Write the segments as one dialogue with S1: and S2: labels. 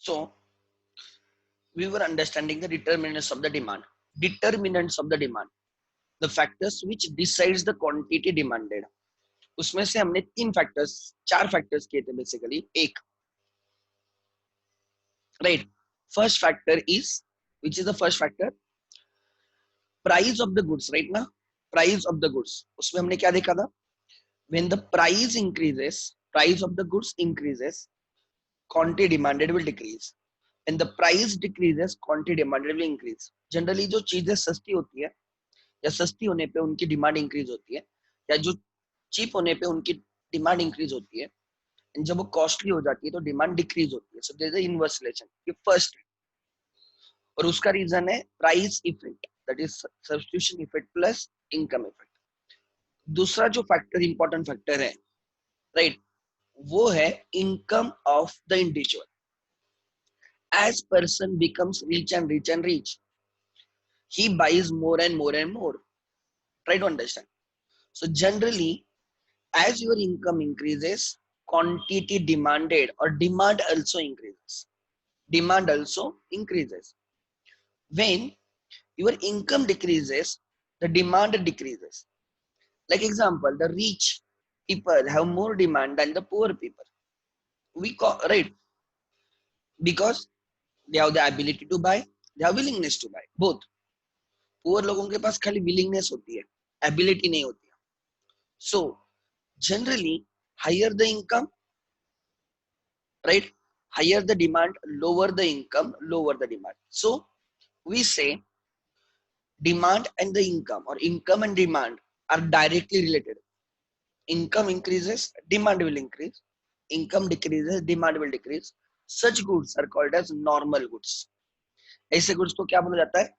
S1: So we were understanding the determinants of the demand. Determinants of the demand, the factors which decides the quantity demanded. उसमें से हमने चार factors किए थे basically. एक, right. First factor is, which is the first factor? Price of the goods, right ना. Price of the goods, उसमें हमने क्या देखा था? When the price increases, price of the goods increases, quantity demanded will decrease. When the price decreases, quantity demanded will increase. Generally जो चीजें सस्ती होती है या सस्ती होने पे उनकी डिमांड इंक्रीज होती है, या जो चीप होने पे उनकी डिमांड इंक्रीज होती है, जब वो कॉस्टली हो जाती है तो डिमांड डिक्रीज होती है. So there is a inverse relation. ये फर्स्ट, और उसका रीजन है price effect, that is substitution effect plus income effect. दूसरा जो फैक्टर, इंपॉर्टेंट फैक्टर है, राइट, वो है income of the individual. As person becomes rich and rich and rich, he buys more and more and more. Try to understand. So generally, as your income increases, quantity demanded or demand also increases. Demand also increases. When your income decreases, the demand decreases. Like example, the rich people have more demand than the poor people. We call, right, because they have the ability to buy, they have willingness to buy. Both. Poor लोगों के पास खाली willingness होती है, ability नहीं होती है. So generally, higher the income, right, higher the demand, lower the income, lower the demand. So we say demand and the income, or income and demand, are directly related. Income increases, demand will increase. Income decreases, demand will decrease. Such goods are called as normal goods. ऐसे goods को क्या बोला जाता है?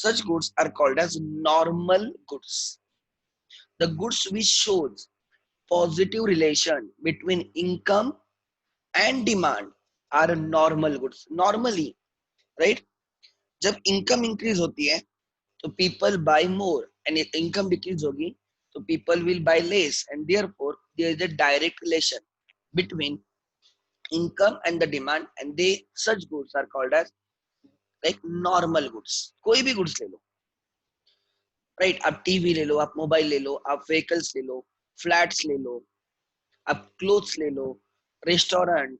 S1: Such goods are called as normal goods. The goods which shows positive relation between income and demand are normal goods. Normally, right, जब income increase होती है तो people buy more, and income decrease होगी तो people will buy less, and therefore there is a direct relation between income and the demand, and they such goods are called as like normal goods. कोई भी goods ले लो, right, आप TV ले लो, आप mobile ले लो, आप vehicles ले लो, flats ले लो, आप clothes ले लो, रेस्टोरेंट.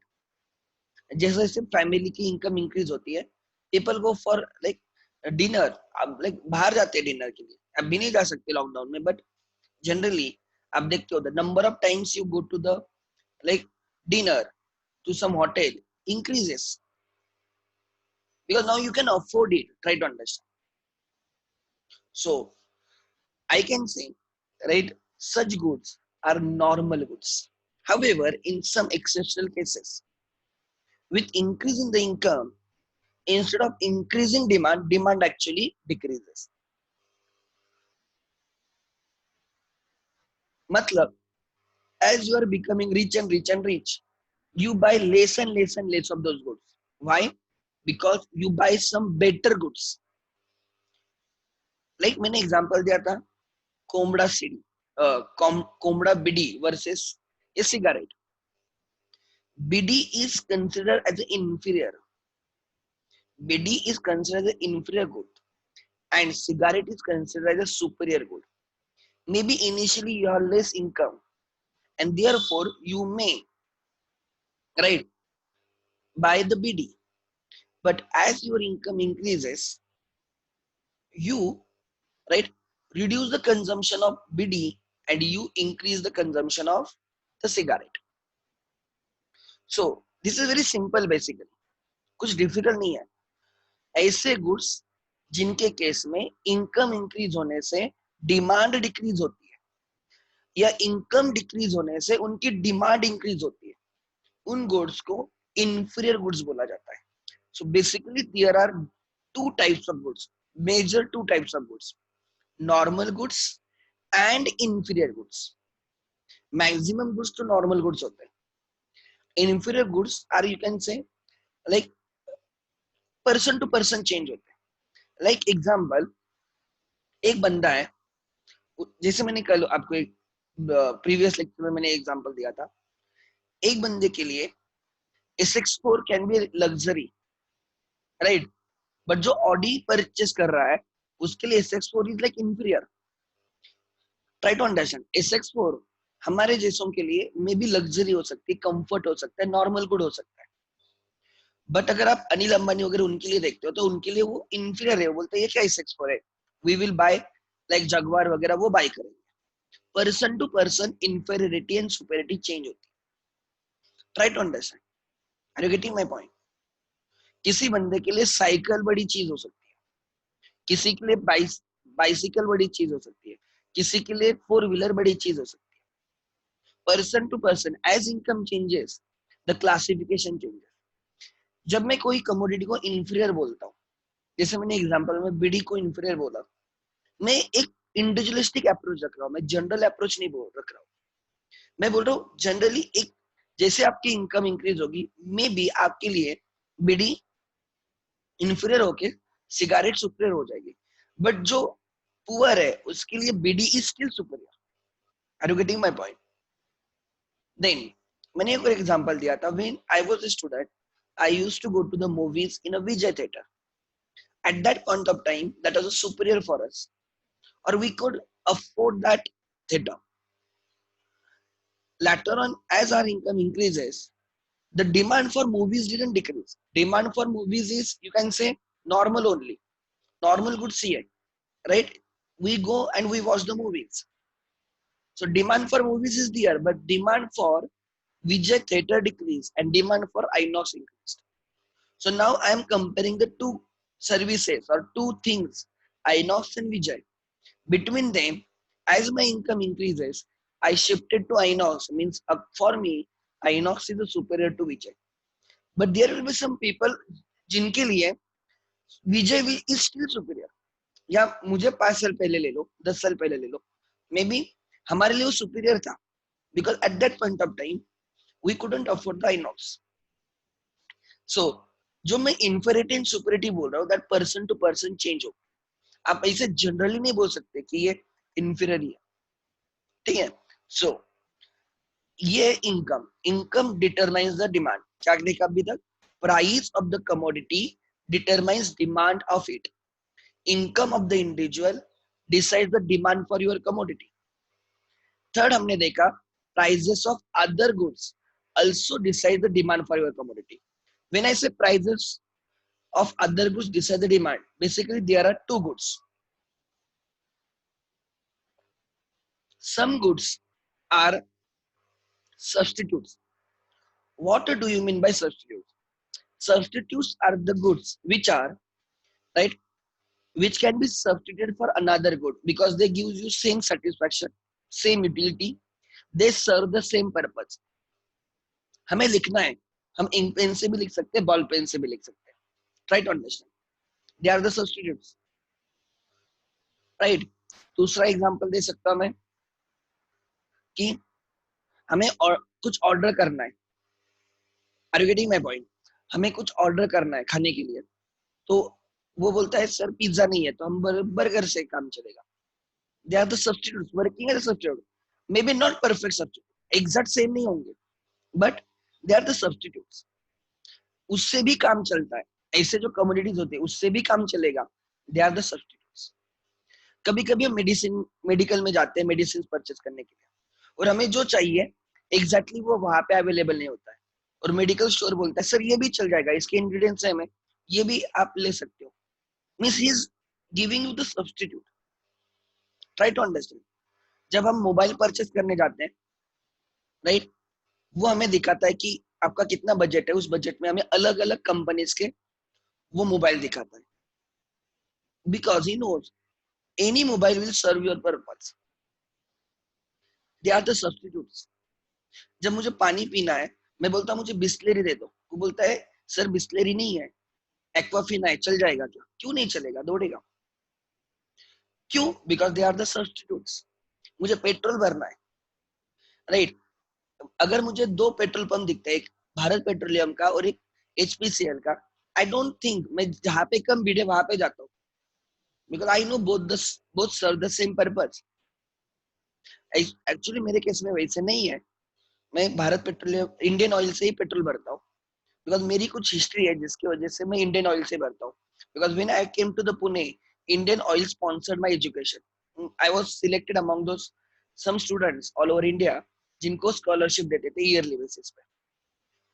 S1: जैसे जैसे फैमिली की इनकम इंक्रीज होती है, people go for like dinner. आप लाइक बाहर जाते हैं डिनर के लिए. आप भी नहीं जा सकते लॉकडाउन में, बट जनरली आप देखते हो the number of times you go to the like dinner to some hotel increases because now you can afford it. Try to understand. So I can say, right, such goods are normal goods. However, in some exceptional cases, with increase in the income, instead of increasing demand, demand actually decreases. Matlab, as you are becoming rich and rich and rich, you buy less and less and less of those goods. Why? Because you buy some better goods. Like मैंने example दिया था कोमड़ा सीडी, कोमड़ा बीडी versus a cigarette. BD is considered as an inferior. BD is considered as an inferior good, and cigarette is considered as a superior good. Maybe initially you have less income, and therefore you may, right, buy the BD. But as your income increases, you, right, reduce the consumption of BD and you increase the consumption of the cigarette. So this is very simple basically. कुछ difficult नहीं है. ऐसे goods जिनके case में income increase होने से demand decrease होती है, या इनकम डिक्रीज होने से उनकी डिमांड इंक्रीज होती है, उन गुड्स को इंफीरियर गुड्स बोला जाता है. So basically there are two types of goods, major two types of goods, normal goods and inferior goods. Maximum goods तो नॉर्मल गुड्स होते हैं. Inferior goods are, you can say, like person to person change होते हैं. Like example, एक बंदा है, जैसे मैंने कल आपको एक प्रीवियस लेक्चर में मैंने एग्जांपल दिया था, एक बंदे के लिए SX4 can be luxury, right, but जो ऑडी परचेस कर रहा है उसके लिए SX4 is like inferior. Try to understand. SX4 हमारे जैसों के लिए मे बी लग्जरी हो सकती है, कंफर्ट हो सकता है, नॉर्मल गुड हो सकता है. बट अगर आप अनिल अंबानी वगैरह उनके लिए देखते हो तो उनके लिए वो इंफीरियर है. वो बोलते हैं ये क्या SX4 है, we will buy like Jaguar वगैरह, वो बाय करेंगे. Person to person inferiority and superiority change होती है. Try to understand. Are you getting my point? किसी बंदे के लिए साइकिल बड़ी चीज हो सकती है, किसी के लिए बाइसिकल बड़ी चीज हो सकती है, किसी के लिए फोर व्हीलर बड़ी चीज हो सकती है. Person to person as income changes the classification changes. जब मैं कोई कमोडिटी को इंफीरियर बोलता हूँ, जैसे मैंने एग्जांपल में बीडी को इंफीरियर बोला, मैं एक इंडिविजुअलिस्टिक अप्रोच रख रहा हूँ, मैं जनरल अप्रोच नहीं बोल रख रहा हूँ. मैं बोल रहा हूँ जनरली एक, जैसे आपकी इनकम इंक्रीज होगी मे बी आपके लिए बीडी इंफीरियर होके सिगारेट सुपीरियर हो जाएगी. बट जो पुअर है उसके लिए bidi is still superior. Are you getting my point? Then मैंने एक और एग्जांपल दिया था. When I was a student I used to go to the movies in a Vijay theatre. At that point of time, that was a superior for us, or we could afford that theater. Later on, as our income increases, the demand for movies didn't decrease. Demand for movies is, you can say, normal only. Normal good see it, right? We go and we watch the movies. So demand for movies is there, but demand for Vijay theater decreased and demand for INOX increased. So now I am comparing the two services or two things, INOX and Vijay. Between them, as my income increases, I shifted to INOX. Means for me, INOX is superior to Vijay. But there will be some people जिनके लिए विजय will is still superior. या मुझे 5 साल पहले ले लो, 10 साल पहले ले लो, मे बी हमारे लिए वो सुपीरियर था. Because at that point of time, we couldn't afford the INOX. So, जो मैं inferiority and superiority बोल रहा हूँ, that person to person change हो. आप ऐसे जनरली नहीं बोल सकते कि ये inferior है. ठीक है. सो ये इनकम डिटरमाइंस द डिमांड. क्या देखा अभी तक? Price of the commodity determines demand of it. Income of the individual decide the demand for your commodity. Third हमने देखा prices of other goods also decide the demand for your commodity. When I say prices of other goods decide the demand, basically there are two goods. Some goods are substitutes. What do you mean by substitutes? Substitutes are the goods which are, right, which can be substituted for another good because they give you same satisfaction, same utility, they serve the same purpose. हमें लिखना है, हम ink pen से भी लिख सकते हैं, ball pen से भी लिख सकते हैं. Try to understand. They are the substitutes, right. दूसरा एग्जांपल दे सकता हूं मैं कि हमें और कुछ ऑर्डर करना है. Are you getting my point? हमें कुछ ऑर्डर करना है खाने के लिए, तो वो बोलता है सर पिज्जा नहीं है, तो हम बर्गर से काम चलेगा. They are the substitutes working as a substitute. Maybe not perfect substitute, exact same नहीं होंगे, but they are the substitutes. उससे भी काम चलता है. ऐसे जो कमोडिटीज होते हैं उससे भी काम चलेगा. They are the substitutes. कभी कभी हम मेडिकल में जाते हैं मेडिसिन परचेस करने के लिए, और हमें जो चाहिए एग्जैक्टली वो वहां पे अवेलेबल नहीं होता है, और मेडिकल स्टोर बोलता है सर ये भी चल जाएगा, इसके इंग्रेडिएंट्स है, हमें ये भी आप ले सकते हो. Means he is giving you the substitute. Try to understand. जब हम मोबाइल परचेस करने जाते हैं, राइट, वो हमें दिखाता है कि आपका कितना बजट है, उस बजट में हमें अलग अलग कंपनीज के वो मोबाइल दिखाता है. Because he knows any mobile will serve your purpose. They are the substitutes. जब मुझे पानी पीना है, मैं बोलता हूँ मुझे बिस्लेरी दे दो, वो बोलता है सर बिस्लेरी नहीं है, एक्वाफिना है, चल जाएगा क्या? क्यों नहीं चलेगा, दौड़ेगा. क्यों? Because they are the substitutes. मुझे पेट्रोल भरना है, राइट. अगर मुझे दो पेट्रोल पंप दिखते हैं, एक भारत पेट्रोलियम का और एक HPCL का, आई डोंट थिंक मैं जहां पे कम भीड़ है वहां पे जाता हूँ, because I know both serve the same purpose. Actually मेरे केस में वैसे नहीं है. मैं भारत पेट्रोलियम इंडियन ऑयल से ही पेट्रोल भरता हूँ, बिकॉज मेरी कुछ हिस्ट्री है जिसकी वजह से मैं इंडियन ऑयल से भरता हूँ. Because when I came to the Pune, Indian Oil sponsored my education. I was selected among those some students all over India जिनको स्कॉलरशिप देते थे ईयरली बेसिस पे.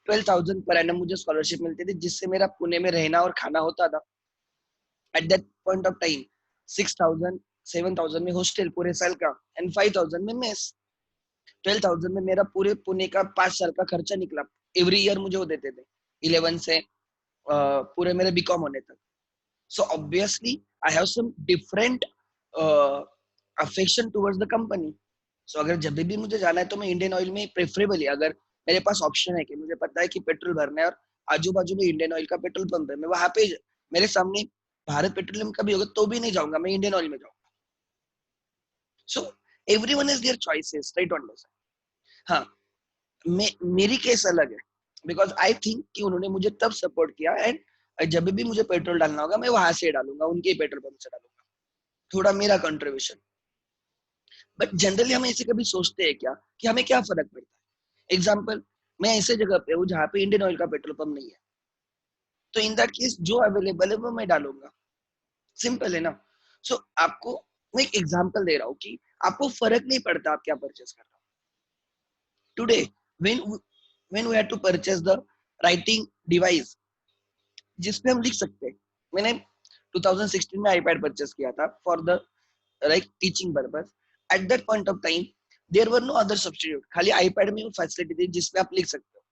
S1: 12,000 पर एनम मुझे स्कॉलरशिप मिलती थी, जिससे मेरा पुणे में रहना और खाना होता था. Eight that point of time 6,000 7,000 में हॉस्टल पूरे साल का एंड 5,000 में मेस. 12,000 में मेरा पूरे पुणे का 5 साल का खर्चा निकला. एवरी ईयर मुझे वो देते थे 11 से पूरे मेरे बीकॉम होने तक. So obviously I have some different affection towards the company. सो अगर जब भी मुझे जाना है तो मैं इंडियन ऑयल में प्रेफरेबली, अगर मेरे पास ऑप्शन है कि मुझे पता है कि पेट्रोल भरना है और आजू बाजू में इंडियन ऑयल का पेट्रोल पंप है, मैं वहां पे मेरे सामने भारत पेट्रोलियम का भी होगा तो भी नहीं जाऊंगा, मैं इंडियन ऑयल में जाऊंगा. So everyone is their choices, right to understand. हाँ, मेरी केस अलग है. बिकॉज आई थिंक कि उन्होंने मुझे तब सपोर्ट किया एंड जब भी मुझे पेट्रोल डालना होगा मैं वहां से डालूंगा, उनके ही पेट्रोल पंप से डालूंगा. थोड़ा मेरा कंट्रीब्यूशन. बट जनरली हम ऐसे कभी सोचते हैं क्या कि हमें क्या फर्क पड़ता है. एग्जाम्पल, मैं ऐसे जगह पे हूँ जहाँ पे इंडियन ऑयल का पेट्रोल पंप नहीं है, तो इन दैट केस जो अवेलेबल है वो मैं डालूंगा. सिंपल है ना. सो आपको मैं एक एग्जाम्पल दे रहा हूँ कि आपको फर्क नहीं पड़ता आप क्या परचेस कर रहे हो. Today when when we had to purchase the writing device जिसपे हम लिख सकते हैं. मैंने 2016 में आईपैड परचेस किया था for the like teaching purpose. At that point of time there were no other substitute, खाली आईपैड में वो फैसिलिटी थी जिसपे आप लिख सकते हो.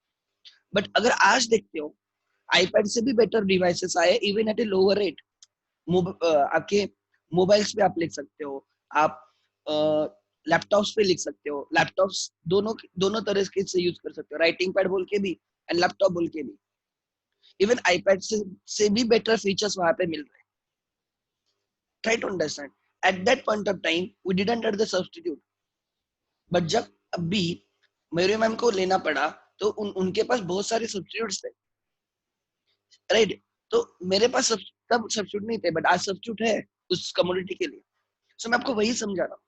S1: बट अगर आज देखते हो आईपैड से भी बेटर डिवाइसेस आए even at a lower rate. आपके मोबाइल्स पे आप लिख सकते हो, आप लैपटॉप्स पे लिख सकते हो. लैपटॉप्स दोनों दोनों तरह से यूज कर सकते हो, राइटिंग पैड बोल के भी एंड लैपटॉप बोल के भी. इवन आईपैड से भी बेटर फीचर्स वहां पे मिल रहे हैं. Try to understand. At that point of time we didn't have the substitute. But जब अभी मेरे मैम को लेना पड़ा तो उनके पास बहुत सारे सब्स्टिट्यूट्स थे, राइट. तो मेरे पास तब सब्स्टिट्यूट नहीं थे, बट आज सब्स्टिट्यूट है उस कम्युनिटी के लिए. सो मैं आपको वही समझा रहा हूँ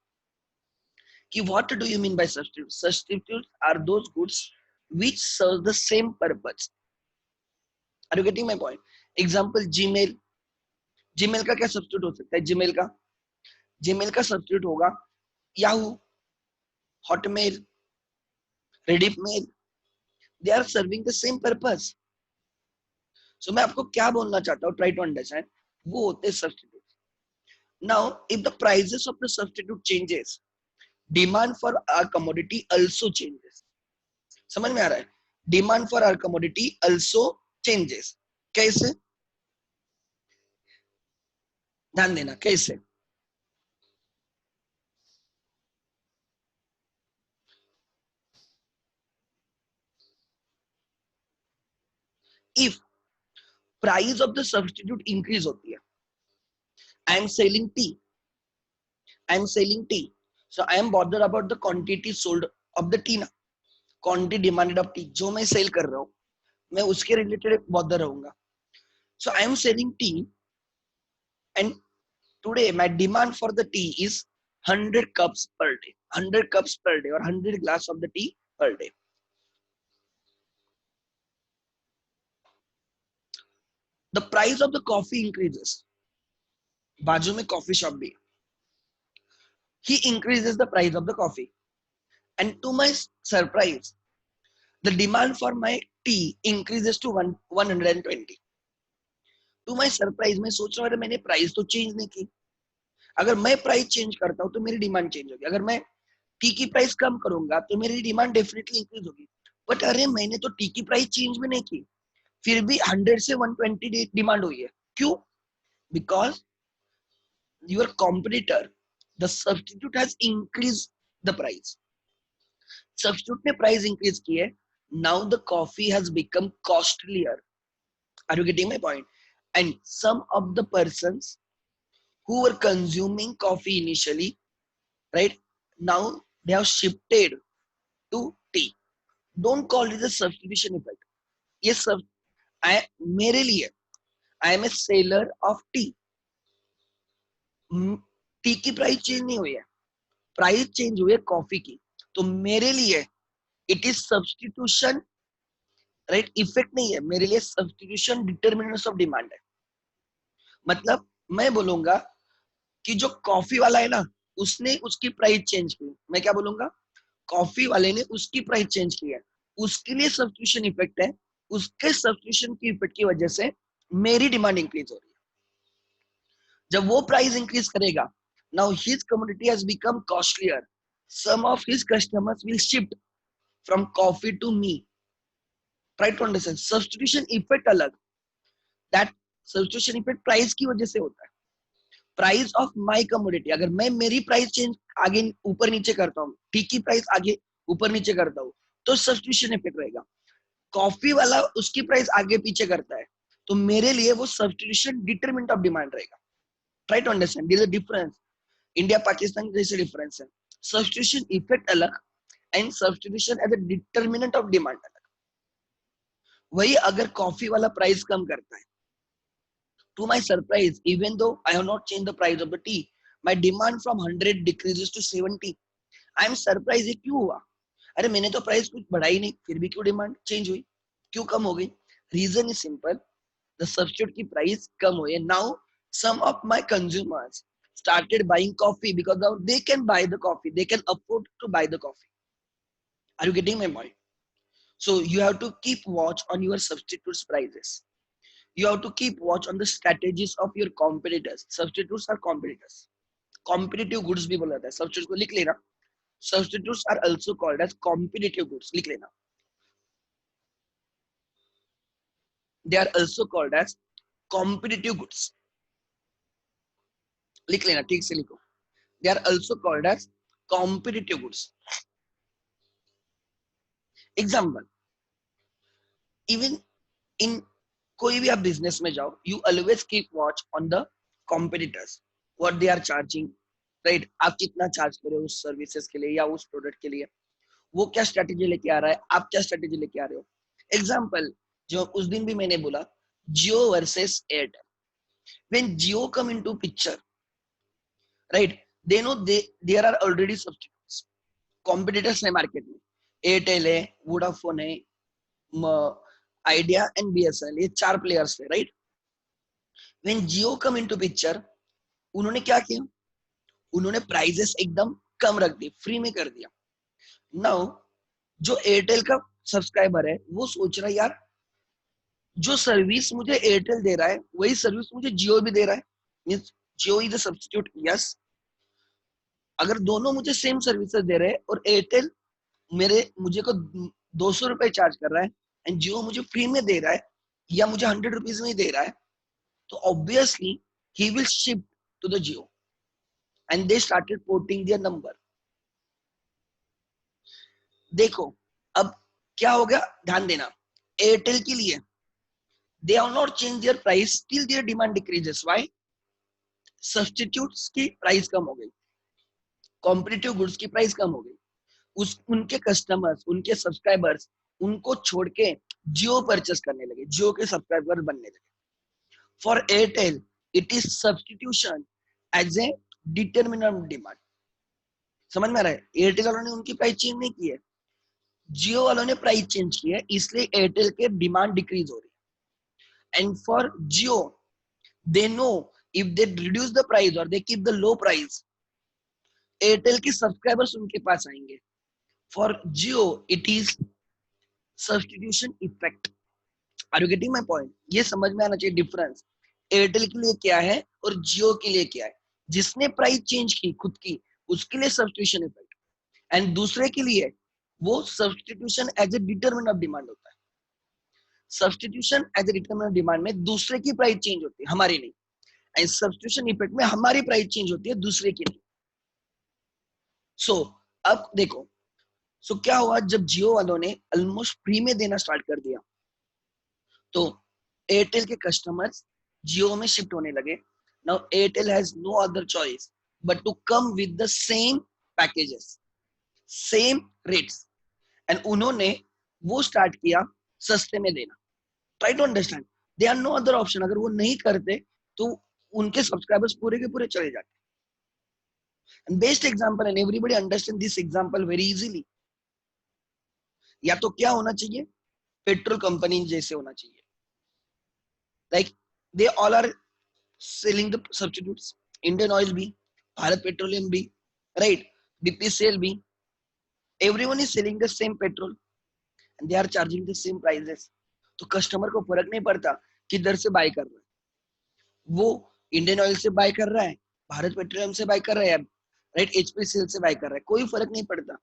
S1: कि what do you mean by substitute. Substitutes are those goods which serve the same purpose. Are you getting my point? Example, Gmail. Gmail का क्या सब्स्टिट्यूट हो सकता है? Gmail का सब्स्टिट्यूट होगा Yahoo, Hotmail, Reddit. They are serving the same purpose. So मैं आपको क्या बोलना चाहता हूँ, try to understand. वो होते हैं substitute. Now if the prices of the substitute changes, demand for our commodity also changes. समझ में आ रहा है? Demand for our commodity also changes. कैसे? ध्यान देना कैसे. If price of the substitute increase होती है, I am selling tea. I am selling tea. So I am bothered about the quantity sold of the tea ना. Quantity demanded of tea जो मैं cell कर रहा हूँ मैं उसके रिलेटेड बॉदर रहूंगा. So I am selling tea and today my demand for the tea is 100 cups per day. 100 cups per day or 100 glass of the tea per day. The price of the coffee increases. बाजू में coffee shop भी. He increases the price of the coffee. And to my surprise, the demand for my tea increases to 120. To my surprise मैं सोच रहा हूँ मैंने price तो change नहीं की. अगर मैं प्राइस चेंज करता हूँ तो मेरी डिमांड चेंज होगी. अगर मैं टी की प्राइस कम करूंगा तो मेरी डिमांड डेफिनेटली इंक्रीज होगी. बट अरे मैंने तो टी की प्राइस चेंज भी नहीं की, फिर भी 100 से 120 डिमांड हुई है. क्यों? Because your competitor the substitute has increase the price. Substitute ने प्राइस इंक्रीज की है. Now the coffee has become costlier. Are you getting my point? And some of the persons who were consuming coffee initially, right, now they have shifted to tea. Don't call it a substitution effect. Yes, sir. I मेरे लिए I am a seller of tea. T की price change नहीं हुई है, price change हुई है coffee की. तो मेरे लिए it is substitution right, effect नहीं है मेरे लिए, सब्स्टिट्यूशन डिटरमिनेंट्स ऑफ डिमांड है। मतलब मैं बोलूंगा कि जो कॉफी वाला है ना, उसने उसकी प्राइस चेंज की, मैं क्या बोलूंगा, कॉफी वाले ने उसकी प्राइस चेंज की है, उसके लिए सब्स्टिट्यूशन इफेक्ट है, उसके सब्स्टिट्यूशन की इफेक्ट की वजह से मेरी डिमांड इंक्रीज हो रही है। जब वो प्राइस इंक्रीज करेगा, now his commodity has become costlier, some of his customers will shift from coffee to me. Try to understand, substitution effect अलग, दैट सब्स्टिट्यूशन इफेक्ट प्राइस की वजह से होता है। प्राइस ऑफ माई कमोडिटी, अगर मैं मेरी प्राइस चेंज आगे ऊपर नीचे करता हूँ, टी की प्राइस आगे ऊपर नीचे करता हूँ, तो सब्स्टिट्यूशन इफेक्ट रहेगा। कॉफी वाला उसकी प्राइस आगे पीछे करता है, तो मेरे लिए वो सब्स्टिट्यूशन डिटरमिनेंट ऑफ डिमांड रहेगा। Try to understand, there is a difference, India Pakistan जैसे डिफरेंस है, सब्स्टिट्यूशन इफेक्ट अलग and substitution as a determinant of demand अलग। वही अगर कॉफी वाला प्राइस कम करता है, to my surprise, even though I have not changed the price of the tea, my demand from 100 decreases to 70. I am surprised, ये क्यों हुआ? अरे मैंने तो प्राइस कुछ बढ़ाई नहीं, फिर भी क्यों डिमांड चेंज हुई, क्यों कम हो गई? Reason is simple, the substitute की प्राइस कम हुई है। Now some of my consumers started buying coffee because now they can buy the coffee, they can afford to buy the coffee. Are you getting my point? So you have to keep watch on your substitutes prices. You have to keep watch on the strategies of your competitors. Substitutes are competitors. Competitive goods भी बोला जाता है, substitutes को लिख लेना, substitutes are also called as competitive goods, लिख लेना, they are also called as competitive goods, लिख लेना, ठीक से लिखो, they are also called as competitive goods. Example, even in कोई भी आप बिजनेस में जाओ, you always keep watch on the competitors, what they are charging, right, आप कितना चार्ज कर रहे हो उस सर्विसेज के लिए या उस प्रोडक्ट के लिए, वो क्या स्ट्रेटेजी लेके आ रहा है, आप क्या स्ट्रेटेजी लेके आ रहे हो। एग्जाम्पल, जो उस दिन भी मैंने बोला, Jio versus Airtel, when Jio come into picture, right, they know there are already substitutes, competitors है मार्केट में, एयरटेल है, वोडाफोन है, आइडिया एंड बीएसएनएल, ये चार प्लेयर्स थे, right. When Jio come into picture, उन्होंने क्या किया, उन्होंने प्राइजेस एकदम कम रख दी, फ्री में कर दिया। नाउ जो एयरटेल का सब्सक्राइबर है, वो सोच रहा है यार, जो सर्विस मुझे एयरटेल दे रहा है वही सर्विस मुझे जियो भी दे रहा है, means Jio is a substitute, yes. अगर दोनों मुझे सेम सर्विसेज दे रहे हैं और एयरटेल मुझे को 200 रुपए चार्ज कर रहा है एंड जियो मुझे फ्री में दे रहा है या मुझे 100 रुपीज में दे रहा है, तो obviously he will shift to the Jio and they started porting their number. देखो अब क्या हो गया, ध्यान देना, एयरटेल के लिए they have not changed their price, still their demand decreases. Why? Substitutes की प्राइस कम हो गई, कॉम्पिटिटिव गुड्स की प्राइस कम हो गई, उस उनके कस्टमर्स, उनके सब्सक्राइबर्स उनको छोड़ के जियो परचेस करने लगे, जियो के सब्सक्राइबर बनने लगे। For Airtel it is substitution as a determinant demand. समझ में आ रहा है, एयरटेल वालों ने उनकी प्राइस चेंज नहीं की है, जियो वालों ने प्राइस चेंज की है, इसलिए एयरटेल के डिमांड डिक्रीज हो रही है। And for Jio, they know if they reduce the price or they keep the low price, Airtel के सब्सक्राइबर्स उनके पास आएंगे। For Jio it is substitution effect. Are you getting my point? ये समझ में आना चाहिए डिफरेंस, एयरटेल के लिए क्या है और जियो के लिए क्या है। जिसने प्राइस चेंज की खुद की, उसके लिए सब्स्टिट्यूशन इफेक्ट, एंड दूसरे के लिए वो substitution as a determinant of demand होता है। Substitution as a determinant of demand में दूसरे की प्राइस चेंज होती है, हमारी नहीं, एंड सब्स्टिट्यूशन इफेक्ट में हमारी प्राइस चेंज होती है, दूसरे की नहीं। सो अब देखो, क्या हुआ जब जियो वालों ने ऑलमोस्ट फ्री में देना स्टार्ट कर दिया, तो एयरटेल के कस्टमर्स जियो में शिफ्ट होने लगे। Now Airtel has no other choice but to come with the same packages, same rates, and उन्होंने वो स्टार्ट किया सस्ते में देना। Try to understand, they are no other option, अगर वो नहीं करते तो उनके सब्सक्राइबर्स पूरे के पूरे चले जाते। And best example, and everybody understand this example very easily, या तो क्या होना चाहिए, पेट्रोल कंपनी जैसे होना चाहिए. Like they all are selling the substitutes. Indian Oil भी, भारत पेट्रोलियम भी, राइट, बीपीसीएल भी, everyone is selling the same petrol and they are charging the same prices. तो कस्टमर को फर्क नहीं पड़ता किधर से बाय कर रहा है. वो इंडियन ऑयल से बाय कर रहा है, भारत पेट्रोलियम से बाय कर रहा है, राइट, एचपीसीएल से बाय कर रहा है, कोई फर्क नहीं पड़ता.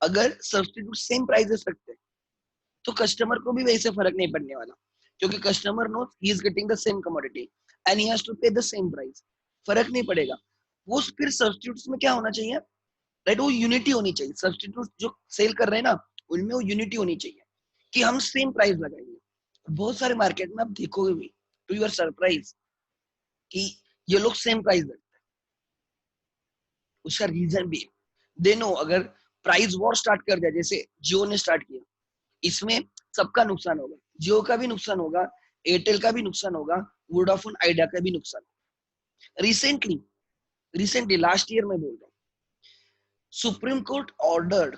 S1: अगर सब्स्टिट्यूट सेम प्राइसेस रखते हैं तो कस्टमर को भी वैसे फर्क नहीं पड़ने वाला, क्योंकि customer know he is getting the same commodity and he has to pay the same price. फर्क नहीं पड़ेगा. वो फिर सब्स्टिट्यूट्स में क्या होना चाहिए, राइट, वो यूनिटी होनी चाहिए. सब्स्टिट्यूट जो सेल कर रहे हैं ना, उनमें वो यूनिटी होनी चाहिए कि हम सेम प्राइस लगाएंगे. बहुत सारे मार्केट में आप देखोगे भी, टू योर सरप्राइज, कि ये लोग सेम प्राइस देते हैं. उसका रीजन भी दे नो. अगर प्राइस वॉर स्टार्ट कर दिया जैसे जियो ने स्टार्ट किया, इसमें सबका नुकसान होगा. जियो का भी नुकसान होगा, एयरटेल का भी नुकसान होगा, वोडाफोन आइडिया का भी नुकसान होगा. रिसेंटली लास्ट ईयर में बोल रहा हूँ, supreme court ordered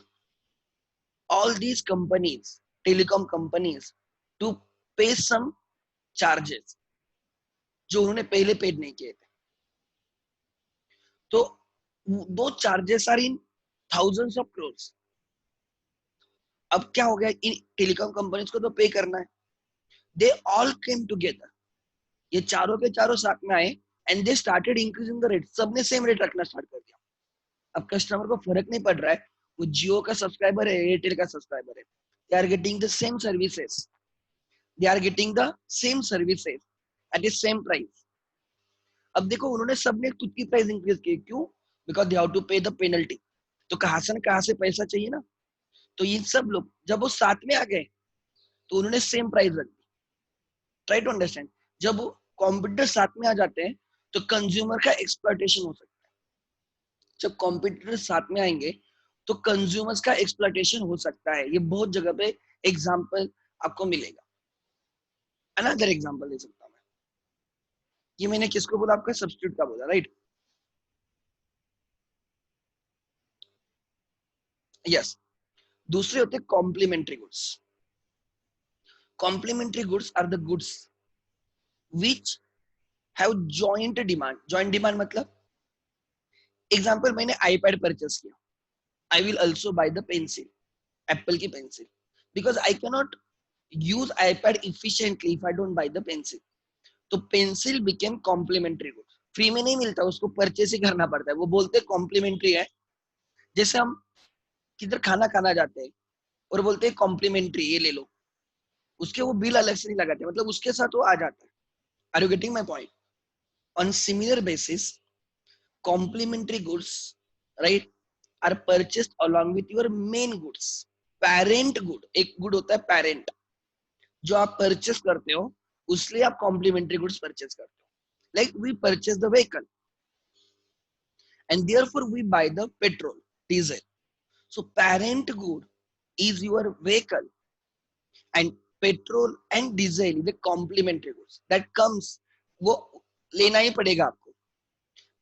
S1: all these companies, telecom companies, to pay some charges जो उन्होंने पहले पेड नहीं किए थे. तो दो charges are in thousands of crores. अब क्या हो गया, इन टेलीकॉम कंपनीज को तो पे करना है. दे ऑल केम टुगेदर, ये चारों के चारों साथ में आए and they started increasing the rate. सबने सेम रेट रखना स्टार्ट कर दिया. अब कस्टमर को फर्क नहीं पड़ रहा है वो जियो का सब्सक्राइबर है, एयरटेल का सब्सक्राइबर है. They are getting the same services, they are getting the same services at the same price. अब देखो उन्होंने सबने खुद की प्राइस इंक्रीज की. क्यों? Because they have to pay the penalty. तो कहां से न कहां से पैसा चाहिए ना. तो ये सब लोग जब वो साथ में आ गए तो उन्होंने सेम प्राइस रख दी. Try to understand. जब वो कॉम्पिटिटर साथ में आ जाते हैं तो कंज्यूमर का एक्सप्लॉयटेशन हो सकता है. जब कॉम्पिटिटर साथ में आएंगे तो कंज्यूमर्स का एक्सप्लॉयटेशन हो सकता है. ये बहुत जगह पे एग्जाम्पल आपको मिलेगा. अनदर एग्जाम्पल दे सकता हूं मैं. ये मैंने किसको बोला, आपका सब्स्टिट्यूट का बोला, राइट. यस. दूसरे होते complementary goods. Complementary goods are the goods which have joint demand. Joint demand मतलब, एग्जांपल, मैंने आईपैड परचेस किया, I will also buy the pencil, Apple की pencil, because I can not use iPad efficiently if I don't buy the pencil. तो pencil became complementary goods. Free में नहीं मिलता, उसको purchase ही करना पड़ता है. वो बोलते कॉम्प्लीमेंट्री है. जैसे हम किधर खाना खाना जाते हैं और बोलते हैं कॉम्प्लीमेंट्री, ये ले लो, उसके वो बिल अलग से नहीं लगाते, मतलब उसके साथ वो आ जाता है. Are you getting my point? On similar basis complementary goods, right, are purchased along with your main goods. Parent good, एक गुड होता है पेरेंट, जो आप परचेस करते हो उसलिए आप कॉम्प्लीमेंट्री गुड्स परचेस करते हो. Like we purchase the vehicle and therefore we buy the petrol, diesel. So parent good is your vehicle and petrol and diesel is the complementary goods that comes. वो लेना ही पड़ेगा आपको.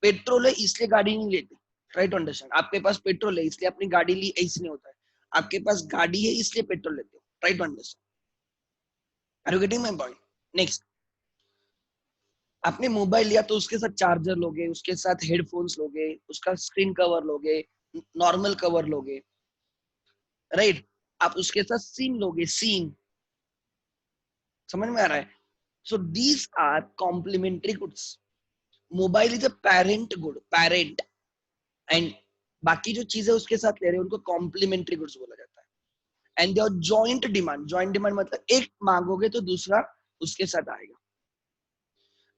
S1: Petrol है इसलिए गाड़ी नहीं लेते. Try to understand. आपके पास पेट्रोल है इसलिए अपनी गाड़ी ली, ऐसे नहीं होता है. आपके पास गाड़ी है इसलिए पेट्रोल लेते हो. Try to understand. Are you getting my point? Next, आपने मोबाइल लिया तो उसके साथ चार्जर लोगे, उसके साथ हेडफोन्स लोगे, उसका स्क्रीन कवर लोगे, नॉर्मल कवर लोगे, राइट. आप उसके साथ सिम लोगे, सिम. समझ में आ रहा है? So these are complementary goods. Mobile is a parent good, parent, and बाकी जो चीजें उसके साथ ले रहे हैं उनको कॉम्प्लीमेंट्री गुड्स बोला जाता है. And they joint demand. Joint demand मतलब एक मांगोगे तो दूसरा उसके साथ आएगा.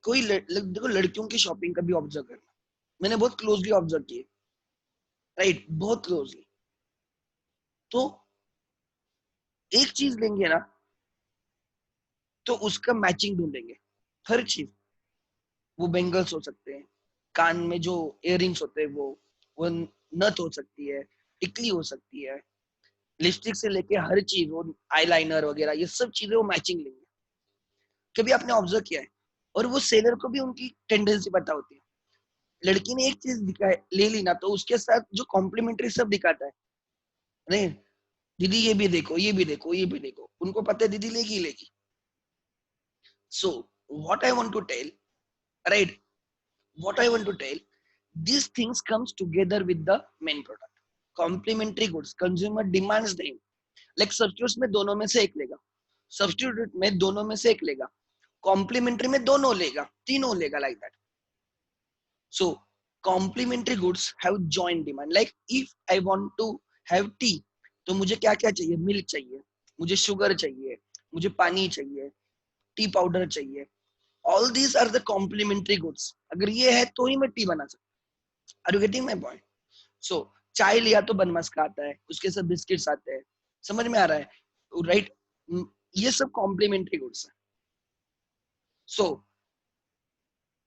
S1: कोई देखो लड़कियों की शॉपिंग कभी ऑब्जर्व करना, मैंने बहुत क्लोजली ऑब्जर्व की, राइट, बहुत क्लोजली. तो एक चीज लेंगे ना तो उसका मैचिंग ढूंढेंगे. हर चीज. वो बेंगल्स हो सकते हैं, कान में जो इयररिंग्स होते हैं वो नथ हो सकती है, टिकली हो सकती है, लिपस्टिक से लेके हर चीज, वो आईलाइनर वगैरह, ये सब चीजें वो मैचिंग लेंगे. कभी आपने ऑब्जर्व किया है? और वो सेलर को भी उनकी टेंडेंसी पता होती है. लड़की ने एक चीज ले ली ना तो उसके साथ जो कॉम्प्लीमेंट्री सब दिखाता है, नहीं, दीदी ये भी देखो, ये भी देखो, ये भी देखो, उनको पता है दीदी लेगी लेगी. So what I want to tell, right, what I want to tell, these things comes together with the main product. Complementary goods, consumer demands them. Like substitutes में दोनों में से एक लेगा, सब्स्टिट्यूट में दोनों में से एक लेगा, कॉम्प्लीमेंट्री में दोनों लेगा, तीनों लेगा, like that. So complementary goods have joint demand. Like if I want to have tea, तो मुझे क्या क्या चाहिए, मिल्क चाहिए, मुझे शुगर चाहिए, मुझे पानी चाहिए, टी पाउडर चाहिए. All these are the complementary goods. अगर ये है तो ही मैं टी बना सकता. Are you getting my point? So चाय लिया तो बनमस्क आता है, उसके साथ बिस्किट्स आते हैं, समझ में आ रहा है, राइट? ये सब कॉम्प्लीमेंट्री गुड्स है. So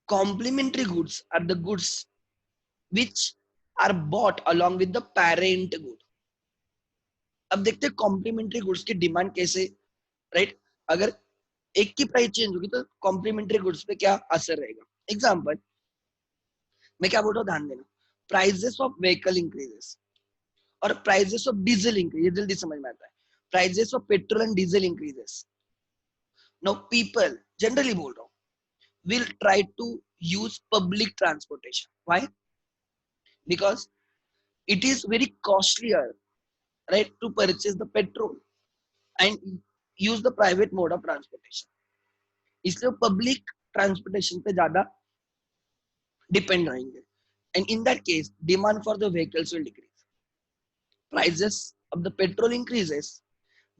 S1: complementary goods are the goods which are bought along with the parent good. अब देखते हैं कॉम्प्लीमेंट्री गुड्स की डिमांड कैसे, राइट? अगर एक की प्राइस चेंज होगी तो कॉम्प्लीमेंट्री गुड्स पे क्या असर रहेगा. एग्जांपल मैं क्या बोल रहा हूँ, ध्यान देना. प्राइजेस ऑफ व्हीकल इंक्रीजेस और प्राइजेस ऑफ डीजल इंक्रीज, ये जल्दी समझ में आता है. Prices of petrol and diesel increases. Now people generally बोल रहा हूँ will try to use public transportation. Why? Because it is very costlier, right, to purchase the petrol and use the private mode of transportation. इसलिए public transportation पे ज्यादा depend रहेंगे. And in that case, demand for the vehicles will decrease. Prices of the petrol increases,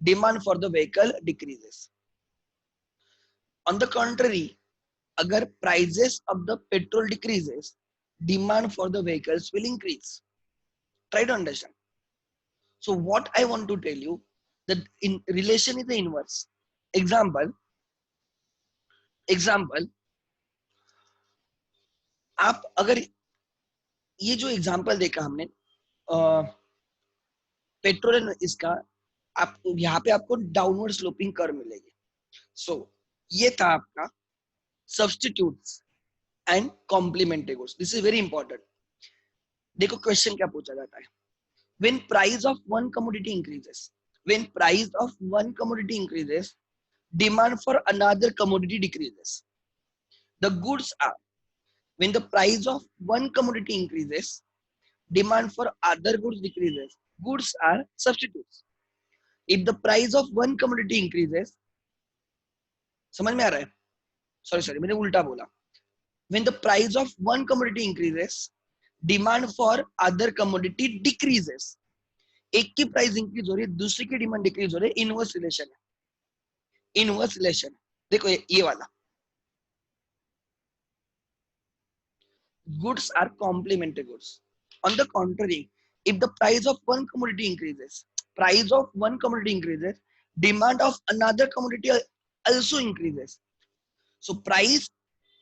S1: demand for the vehicle decreases. On the contrary, अगर prices of the petrol decreases, demand for the vehicles will increase. Try to understand. So what I want to tell you, that in relation is the inverse. Example, आप अगर ये जो example देखा हमने petrol and इसका, आप यहाँ पे आपको डाउनवर्ड स्लोपिंग कर्व मिलेगी. सो ये था आपका substitutes and complementary goods. This is very important. देखो क्वेश्चन क्या पूछा जाता है. When price of one commodity increases, when price of one commodity increases, demand for another commodity decreases. The goods are, when the price of one commodity increases, demand for other goods decreases. Goods are substitutes. If the price of one commodity increases, समझ में आ रहा है? Sorry, मैंने उल्टा बोला. When the price of one commodity increases, demand for other commodity decreases. एक की प्राइस इंक्रीज हो रही है, दूसरी की डिमांड डिक्रीज हो रही है. इनवर्स रिलेशन है, इनवर्स रिलेशन. देखो ये वाला. Goods are complementary goods. On the contrary, if the price of one commodity increases, demand of another commodity also increases. So price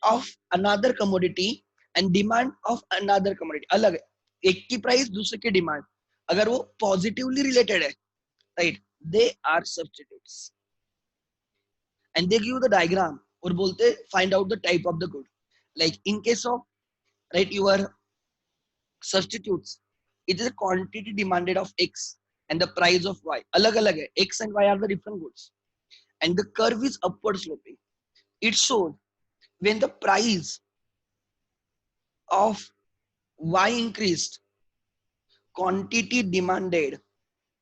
S1: of another commodity and demand of another commodity अलग है. एक की price दूसरे की demand अगर वो positively related है, right, they are substitutes. And they give the diagram और बोलते find out the type of the good. Like in case of, right, you're substitutes, it is a quantity demanded of x and the price of y. अलग अलग है. X and y are the different goods and the curve is upward sloping. It shows when the price of y increased, quantity demanded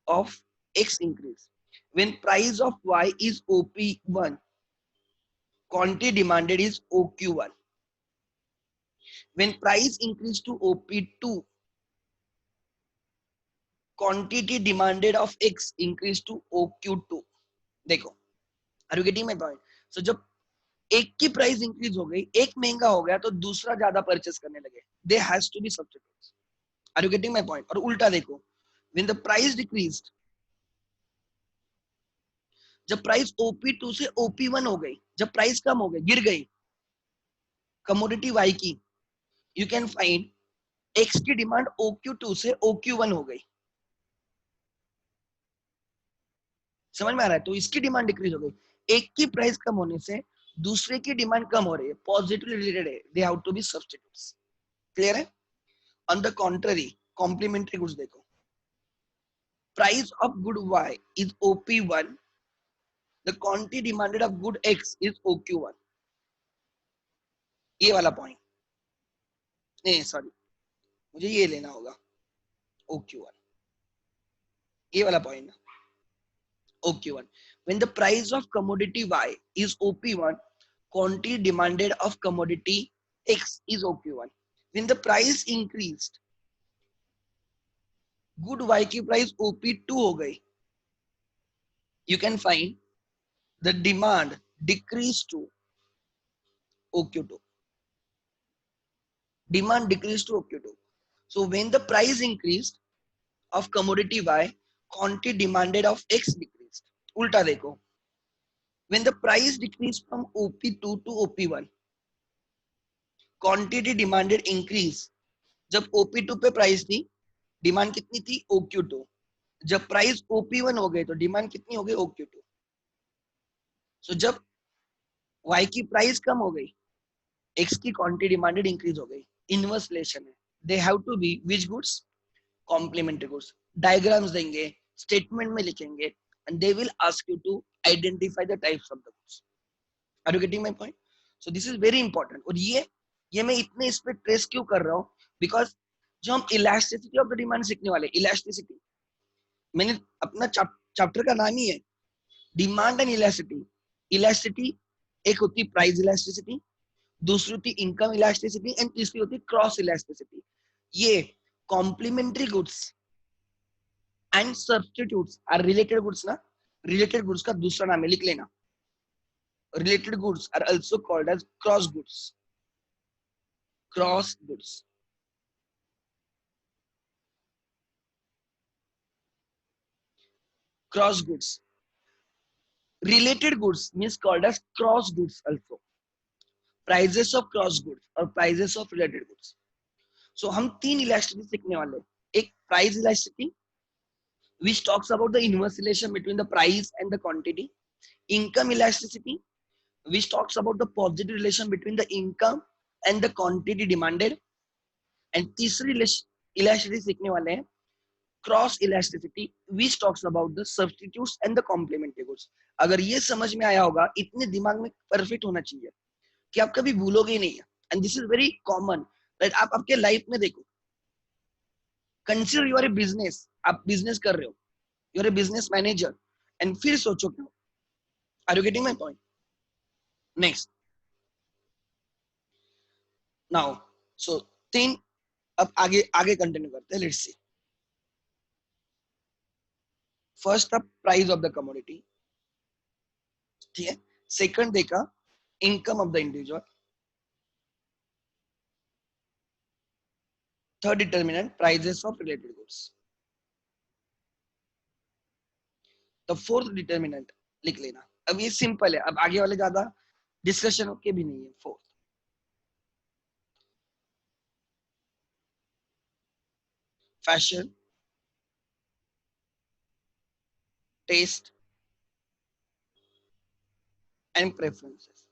S1: of x increased. When price of y is OP1, quantity demanded is OQ1. When price increased to OP2, quantity demanded of x increased to OQ2. देखो, are you getting my point? So जब एक की price increase हो गई, एक महंगा हो गया तो दूसरा ज्यादा परचेस करने लगे. They has to be substitutes. Are you getting my point? और उल्टा देखो, व्हेन द प्राइस डिक्रीज्ड, जब प्राइस OP2 से OP1 हो गई, जब प्राइस कम हो गई, गिर गई कमोडिटी Y की, यू कैन फाइंड X की डिमांड OQ2 से OQ1 हो गई. समझ में आ रहा है? तो इसकी डिमांड डिक्रीज हो गई. एक की प्राइस कम होने से दूसरे की डिमांड कम हो रही है, पॉजिटिवली रिलेटेड है. They have to be substitutes. Clear है? On the contrary, complementary goods देखो, price of good y is OP1, the quantity demanded of good x is OQ1. ये वाला पॉइंट नहीं, सॉरी, मुझे ये लेना होगा OQ1, ये वाला point OQ1. When the price of commodity y is OP1, quantity demanded of commodity x is OQ1. When the price increased, good y की price OP2 हो गई, you can find the demand decreased to OQ2. Demand decreased to OQ2. So when the price increased of commodity y, quantity demanded of x decreased. उल्टा देखो, when the price decreased from OP2 to OP1, quantity demanded increase. जब OP2 पे price थी, demand कितनी थी? OQ2. जब price OP1 हो गए तो डिमांड कितनी हो गई? OQ2. सो जब Y की प्राइस कम हो गई, X की क्वांटिटी डिमांडेड इंक्रीज हो गई. इनवर्स रिलेशन है. They have to be which goods? Complementary goods. Diagrams देंगे, स्टेटमेंट में लिखेंगे, and they will ask you to identify the types of the goods. Are you getting my point? So this is very important. और ये मैं इतने इस पे trace क्यों कर रहा हूँ? बिकॉज जो हम इलास्टिसिटी ऑफ द डिमांड सीखने वाले, इलास्टिसिटी, मैंने अपना चैप्टर का नाम ही है डिमांड एंड इलास्टिसिटी. इलास्टिसिटी एक होती प्राइस इलास्टिसिटी, दूसरी होती इनकम इलास्टिसिटी, एंड तीसरी होती क्रॉस इलास्टिसिटी. ये complementary goods and substitutes are related goods ना. रिलेटेड गुड्स का दूसरा नाम है, लिख लेना. Related goods are also called as cross goods. Cross goods. Cross goods. Related goods means called as cross goods also. Prices of cross goods or prices of related goods. So हम तीन elasticity सीखने वाले हैं. एक price elasticity which talks about the inverse relation between the price and the quantity. Income elasticity which talks about the positive relation between the income and the quantity demanded. And तीसरी elasticity सीखने वाले हैं cross elasticity which talks about the substitutes and the complementary goods. अगर ये समझ में आया होगा, इतने दिमाग में परफेक्ट होना चाहिए कि आप कभी भूलोगे ही नहीं. And this is very common. Right? आप आपके लाइफ में देखो, consider you are a business. आप बिजनेस कर रहे हो, you are a business manager, and फिर सोचो क्यों. Are you getting my point? Next now, so तीन. अब आगे आगे कंटिन्यू करते हैं. Let's see. First up price of the commodity. ठीक है. सेकंड देखा income of the individual. Third determinant prices of related goods. The fourth determinant लिख लेना. अब ये सिंपल है, अब आगे वाले ज्यादा डिस्कशन के भी नहीं है. Fourth fashion, taste and preferences.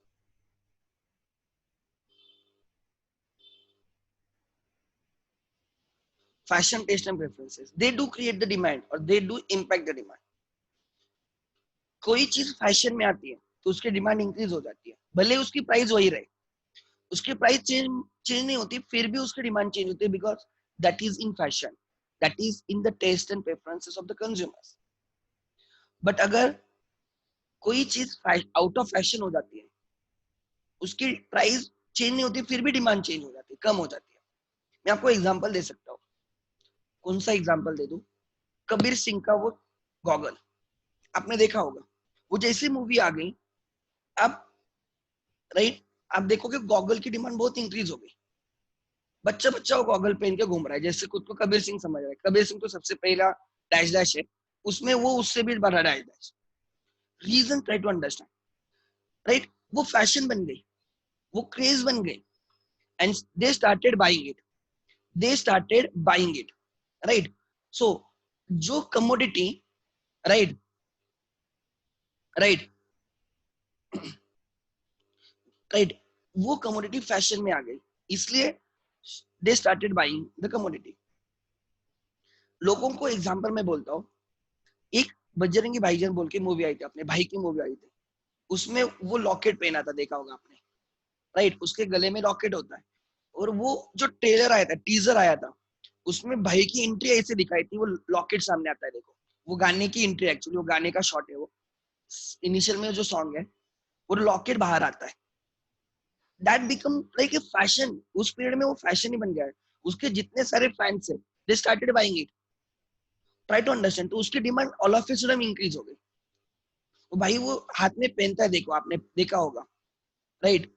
S1: Fashion, taste and preferences, they do create the demand or they do impact the demand. कोई चीज फैशन में आती है तो उसकी डिमांड इंक्रीज हो जाती है, भले उसकी प्राइस वही रहे. उसकी प्राइस चेंज नहीं होती, फिर भी उसकी डिमांड चेंज होती है because that is in fashion, that is in the taste and preferences of the consumers. But अगर कोई चीज आउट ऑफ फैशन हो जाती है, उसकी प्राइस चेंज नहीं होती, फिर भी डिमांड चेंज हो जाती है, कम हो जाती है. मैं आपको एग्जांपल दे सकता हूँ. कौन सा एग्जांपल दे दूं? कबीर सिंह का वो गॉगल आपने देखा होगा. वो जैसी मूवी आ गई, अब राइट आप देखोगे गॉगल की डिमांड बहुत इंक्रीज हो गई. बच्चा बच्चा वो गॉगल पहन के घूम रहा है, जैसे खुद को कबीर सिंह समझ रहा है. कबीर सिंह तो सबसे पहला डैश डैश है, उसमें वो उससे भी बड़ा dash dash. Reason try to understand. Right? वो फैशन बन गई, वो क्रेज बन गई, and they started buying it. They started buying it. Right? So जो कमोडिटी, राइट राइट राइट, वो कमोडिटी फैशन में आ गई, इसलिए they started buying the commodity. लोगों को एग्जांपल में बोलता हूँ, एक बजरंगी भाईजान बोल के मूवी आई थी, अपने भाई की मूवी आई थी, उसमें वो लॉकेट पहना था, देखा होगा आपने, राइट, उसके गले में लॉकेट होता है। और वो जो ट्रेलर आया था, टीजर आया था, उसमें भाई की एंट्री ऐसे दिखाई थी, वो लॉकेट सामने आता है, देखो वो गाने की एंट्री, एक्चुअली वो गाने का शॉट है, वो इनिशियल में जो सॉन्ग है वो लॉकेट बाहर आता है। That become like a fashion, उस पीरियड में वो फैशन ही बन गया है। उसके जितने सारे फैंस है, they started buying it, try to understand, तो उसकी demand all of a sudden increase हो गई। तो भाई वो हाथ में पहनता है, देखो आपने देखा होगा, राइट,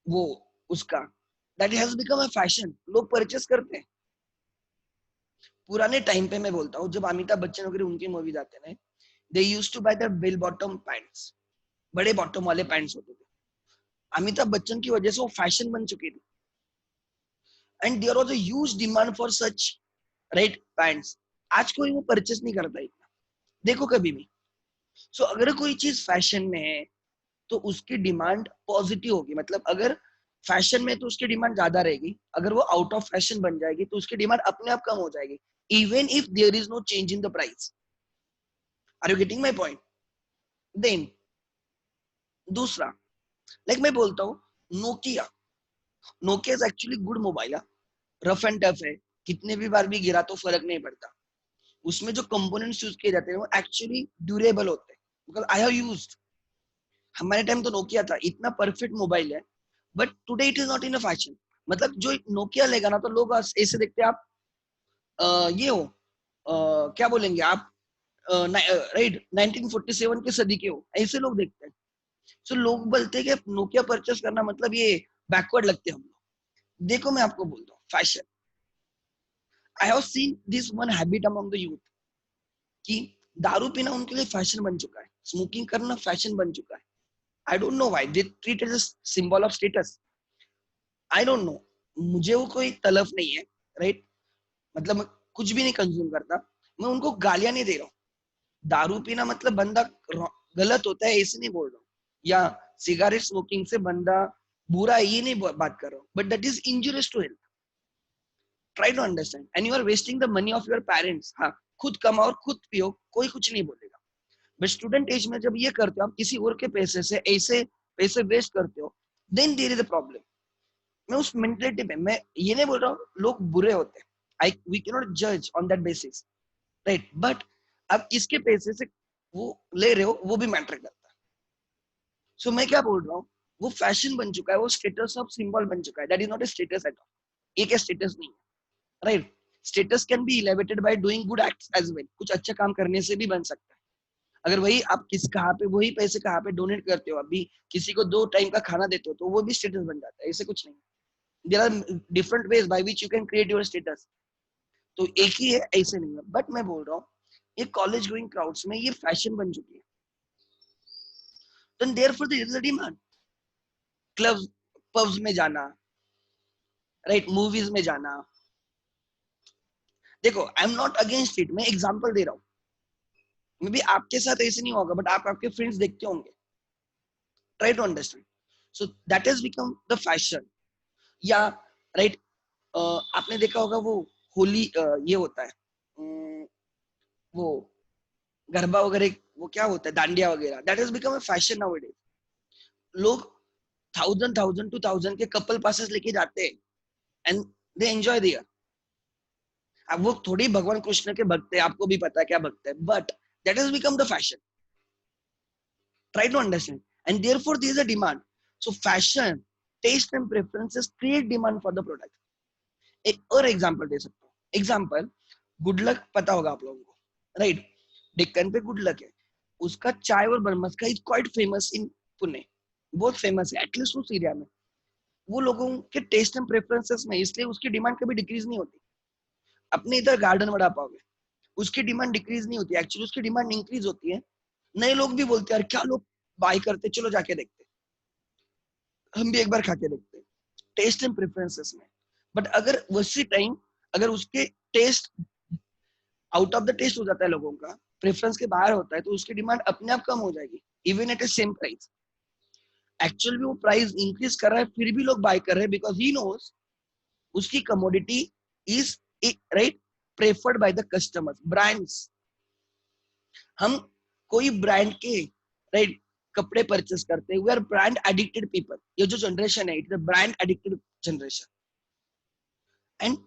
S1: वो उसका, that has become a fashion, लोग परचेस करते हैं। पुराने टाइम पे मैं बोलता हूँ, जब अमिताभ बच्चन वगैरह उनकी मूवीज आते हैं, they used to buy the bell bottom pants, बड़े बॉटम वाले पैंट्स होते थे। अमिताभ बच्चन की वजह से वो फैशन बन चुकी थी, and there was a huge demand for such, right, pants. आज कोई वो परचेस नहीं करता इतना, देखो कभी भी। सो अगर कोई चीज फैशन में है तो उसकी डिमांड पॉजिटिव होगी, मतलब अगर फैशन में तो उसकी डिमांड ज्यादा रहेगी, अगर वो आउट ऑफ फैशन बन जाएगी तो उसकी डिमांड अपने आप कम हो जाएगी, even if there is no change in the price. Are you getting my point? Then दूसरा, लाइक मैं बोलता हूँ, Nokia, Nokia is actually good mobile, rough and tough है, कितने भी बार भी गिरा तो फर्क नहीं पड़ता। उसमें जो कंपोनेंट्स यूज किए जाते हैं वो एक्चुअली ड्यूरेबल होते हैं, बिकॉज आई हैव यूज्ड। हमारे टाइम तो नोकिया था, इतना परफेक्ट मोबाइल है, but today it is not in a fashion. मतलब जो नोकिया लेगा ना, तो लोग ऐसे देखते हैं, आप ये हो, क्या बोलेंगे आप, राइट, 1947 के सदी के हो, ऐसे लोग देखते हैं। सो लोग बोलते हैं कि नोकिया परचेस करना मतलब ये बैकवर्ड लगते हैं हम लोग। देखो मैं आपको बोलता हूँ, fashion, I have seen this one habit among the youth, कि दारू पीना उनके लिए फैशन बन चुका है, स्मोकिंग करना फैशन बन चुका है। I don't know why they treat it as symbol of status, I don't know, मुझे वो कोई तलफ नहीं है, राइट, मतलब मैं कुछ भी नहीं कंज्यूम करता, मैं उनको गालियां नहीं दे रहा हूँ। दारू पीना मतलब बंदा गलत होता है ऐसे नहीं बोल रहा हूँ, या सिगारेट स्मोकिंग से बंदा बुरा है ये नहीं बात कर रहा हूँ, but that is injurious to health. Try to understand, and you are wasting the money of your parents. हाँ, खुद कमाओ और खुद पियो, कोई कुछ नहीं बोलेगा, बट स्टूडेंट एज में जब ये करते हो आप, किसी और के पैसे से ऐसे पैसे वेस्ट करते हो, then there is a problem. मैं उस मेंटलिटी पे, मैं ये नहीं बोल रहा हूँ लोग बुरे होते हैं, आई वी कैन नॉट जज on that basis, right, but अब किसके पैसे से वो ले रहे हो वो भी मैटर करता है। सो मैं क्या बोल रहा हूँ, वो फैशन बन चुका है, वो स्टेटस ऑफ सिंबल बन चुका है, that is not a status at all. एक स्टेटस नहीं है, right, status can be elevated by doing good acts as well, कुछ अच्छा काम करने से भी बन सकता है। अगर वही आप किस कहाँ पे वही पैसे कहाँ पे डोनेट करते हो, अभी किसी को 2 टाइम का खाना देते हो, तो वो भी स्टेटस बन जाता है, ऐसे कुछ नहीं। There are different ways by which you can create your status, तो एक ही है ऐसे नहीं है, बट मैं बोल रहा हूँ ये कॉलेज गोइंग क्राउड्स में ये फैशन बन चुकी है, then therefore there is a demand. Clubs, pubs में जाना, राइट, मूवीज में जाना, देखो I am not against it, मैं एग्जांपल दे रहा हूँ, मे बी आपके साथ ऐसे नहीं होगा, बट आप आपके फ्रेंड्स देखते होंगे, try to understand. So that has become the fashion, या राइट, आपने देखा होगा वो होली, ये होता है, वो गरबा वगैरह, वो क्या होता है, दांडिया वगैरह, that has become a fashion now it is. लोग 1000 1000 2000 के कपल पासेस लेके जाते हैं, एंड दे एंजॉय देयर। अब वो थोड़ी भगवान कृष्ण के भक्त है, आपको भी पता है क्या भक्त है, but that has become the fashion, try to understand, and therefore there is a demand. So fashion, taste and preferences create demand for the product. एक और एग्जांपल दे सकता हूँ, एग्जांपल, गुड लक पता होगा आप लोगों को, राइट, डेक्कन पे गुड लक है, उसका चाय और बरमस का is quite famous in Pune, बहुत फेमस है एटलीस्ट उस एरिया में, वो लोगों के टेस्ट एंड प्रेफरेंसेस में, इसलिए उसकी डिमांड कभी डिक्रीज नहीं होती। अपने इधर गार्डन वड़ा पाव है, उसकी डिमांड डिक्रीज नहीं होती, एक्चुअली उसकी डिमांड इंक्रीज होती है। नए लोग भी बोलते हैं यार क्या लोग बाय करते, चलो जाके देखते, हम भी एक बार खा के देखते, टेस्ट एंड प्रेफरेंसेस में। बट अगर उसी टाइम अगर उसके taste out of the taste हो जाता है, लोगों का प्रेफरेंस के बाहर होता है, तो उसकी डिमांड अपने आप कम हो जाएगी, even at A same price. Actually वो प्राइस इंक्रीज कर रहा है फिर भी लोग बाय कर रहे हैं, बिकॉज ही नोज उसकी commodity is, right, preferred by the customers, brands, हम कोई ब्रांड के राइट कपड़े परचेस करते हैं, we are brand addicted people. ये जो जनरेशन है, it is brand addicted generation, and